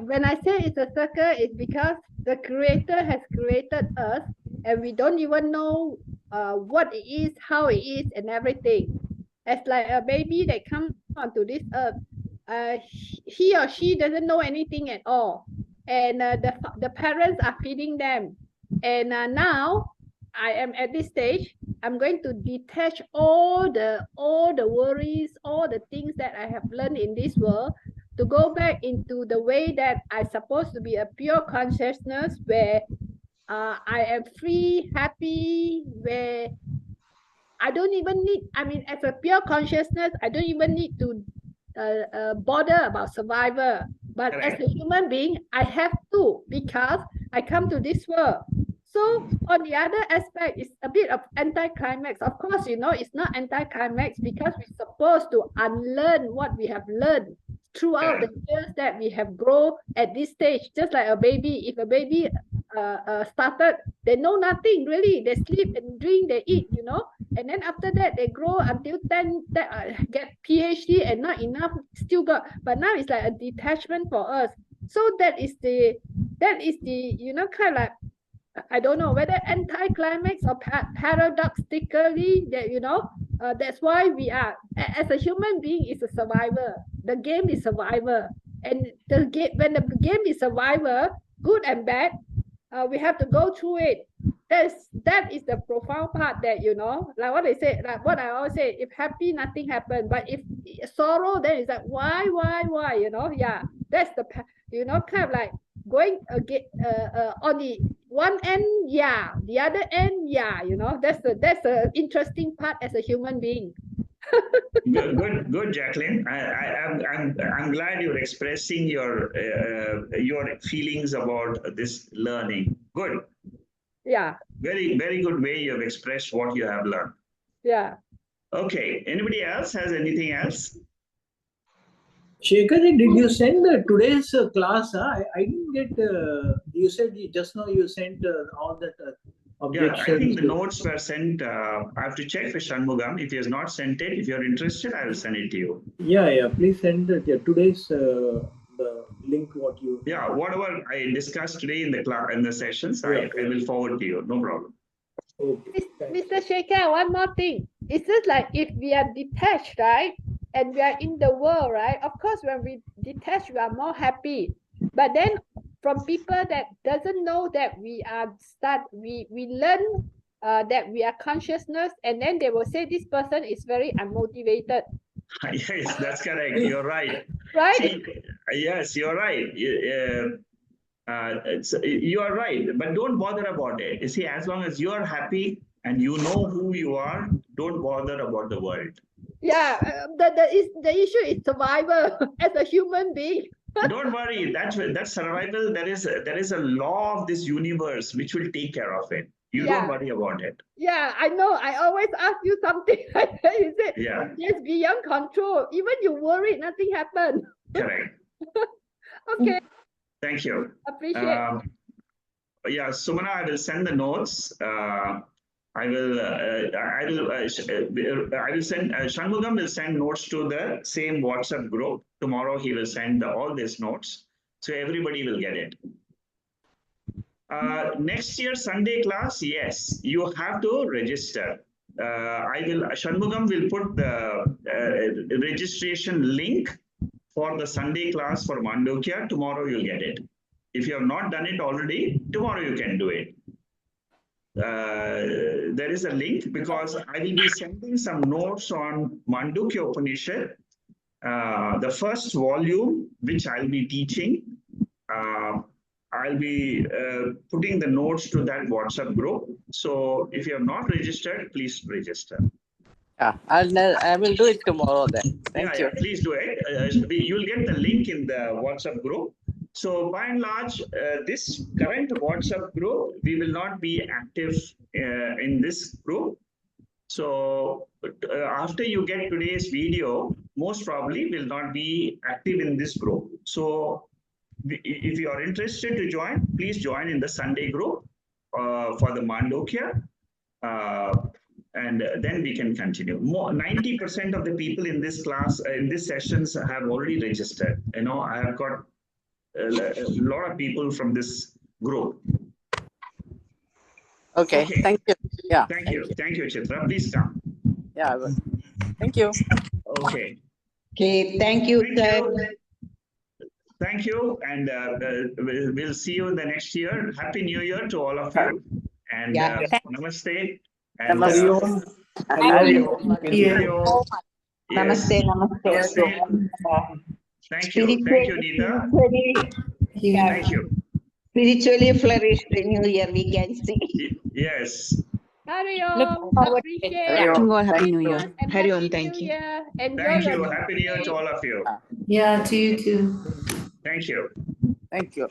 Speaker 3: When I say it's a circle, it's because the Creator has created us, and we don't even know what it is, how it is, and everything. As like a baby that comes onto this earth, he or she doesn't know anything at all, and the parents are feeding them. And now I am at this stage. I'm going to detach all the worries, all the things that I have learned in this world, to go back into the way that I'm supposed to be a pure consciousness, where I am free, happy, where I don't even need, as a pure consciousness, I don't even need to bother about survival. But as a human being, I have to, because I come to this world. So on the other aspect, it's a bit of anticlimax. Of course, it's not anticlimax, because we're supposed to unlearn what we have learned throughout the years that we have grown at this stage. Just like a baby, if a baby started, they know nothing really. They sleep and drink, they eat, and then after that they grow until 10, get PhD and not enough, still got. But now it's like a detachment for us. So that is the kind of like, I don't know whether anticlimax or paradoxically, that that's why we are, as a human being, is a survivor. The game is survivor, and when the game is survivor, good and bad, we have to go through it. That is the profound part, that like what I say, like what I always say, if happy, nothing happens. But if sorrow, then it's like why, that's the kind of like, going again on the one end, yeah, the other end, yeah. You know, that's the interesting part as a human being.
Speaker 1: Good, Jacqueline. I'm glad you're expressing your feelings about this learning. Good.
Speaker 3: Yeah,
Speaker 1: Very good way you have expressed what you have learned.
Speaker 3: yeah.
Speaker 1: Okay. Anybody else has anything else?
Speaker 2: Shekhar, did you send today's class? I didn't get. You said just now you sent all that
Speaker 1: Yeah,
Speaker 2: objections.
Speaker 1: I think the notes were sent. I have to check with Shanmugam. If he has not sent it, if you're interested, I will send it to you.
Speaker 2: Yeah. Please send it. Yeah, today's the link. What you?
Speaker 1: Yeah, whatever I discussed today in the class in the sessions, I will forward to you. No problem.
Speaker 2: Okay.
Speaker 3: Mr. Shekhar, one more thing. It's just like if we are detached, right? And we are in the world, right? Of course, when we detach, we are more happy. But then from people that doesn't know that we learn that we are consciousness, and then they will say this person is very unmotivated.
Speaker 1: Yes, that's correct. You're right.
Speaker 3: Right?
Speaker 1: See, yes, you're right. You are right, but don't bother about it. You see, as long as you are happy and you know who you are, don't bother about the world.
Speaker 3: Yeah, the issue is survival as a human being.
Speaker 1: Don't worry, that's survival. There is a law of this universe which will take care of it. You don't worry about it.
Speaker 3: Yeah, I know. I always ask you something like that. You said, it's beyond control. Even you worry, nothing happened.
Speaker 1: Correct.
Speaker 3: Okay.
Speaker 1: Thank you.
Speaker 3: Appreciate.
Speaker 1: Yeah, Sumana, I will send the notes. I will send, Shanmugam will send notes to the same WhatsApp group. Tomorrow he will send all these notes. So everybody will get it. Next year, Sunday class, yes, you have to register. Shanmugam will put the registration link for the Sunday class for Mandukya. Tomorrow you'll get it. If you have not done it already, tomorrow you can do it. There is a link because I will be sending some notes on Mandukya Upanishad, the first volume, which I'll be teaching. I'll be putting the notes to that WhatsApp group. So if you have not registered, please register.
Speaker 4: Yeah, I will do it tomorrow then. Thank you.
Speaker 1: Yeah, please do it. You'll get the link in the WhatsApp group. So by and large, this current WhatsApp group, we will not be active in this group. So after you get today's video, most probably will not be active in this group. So if you are interested to join, please join in the Sunday group for the Mandukya. And then we can continue. 90% of the people in this class, in these sessions, have already registered. You know, I have got a lot of people from this group.
Speaker 4: Okay. Thank you. Yeah.
Speaker 1: Thank you, Chitra. Please come.
Speaker 4: Yeah, I will. Thank you.
Speaker 1: Okay.
Speaker 5: Okay, thank you, sir.
Speaker 1: Thank you, and we'll see you in the next year. Happy New Year to all of you, and namaste. And,
Speaker 2: Namaste.
Speaker 1: Thank you, Nita. Thank you.
Speaker 5: Spiritually flourished New Year, we can see.
Speaker 1: Yes.
Speaker 3: Hari Om. Appreciate.
Speaker 6: Happy New Year.
Speaker 5: Hari Om, thank you.
Speaker 1: Thank you. Happy New Year to all of you.
Speaker 6: Yeah, to you too.
Speaker 1: Thank you.
Speaker 4: Thank you.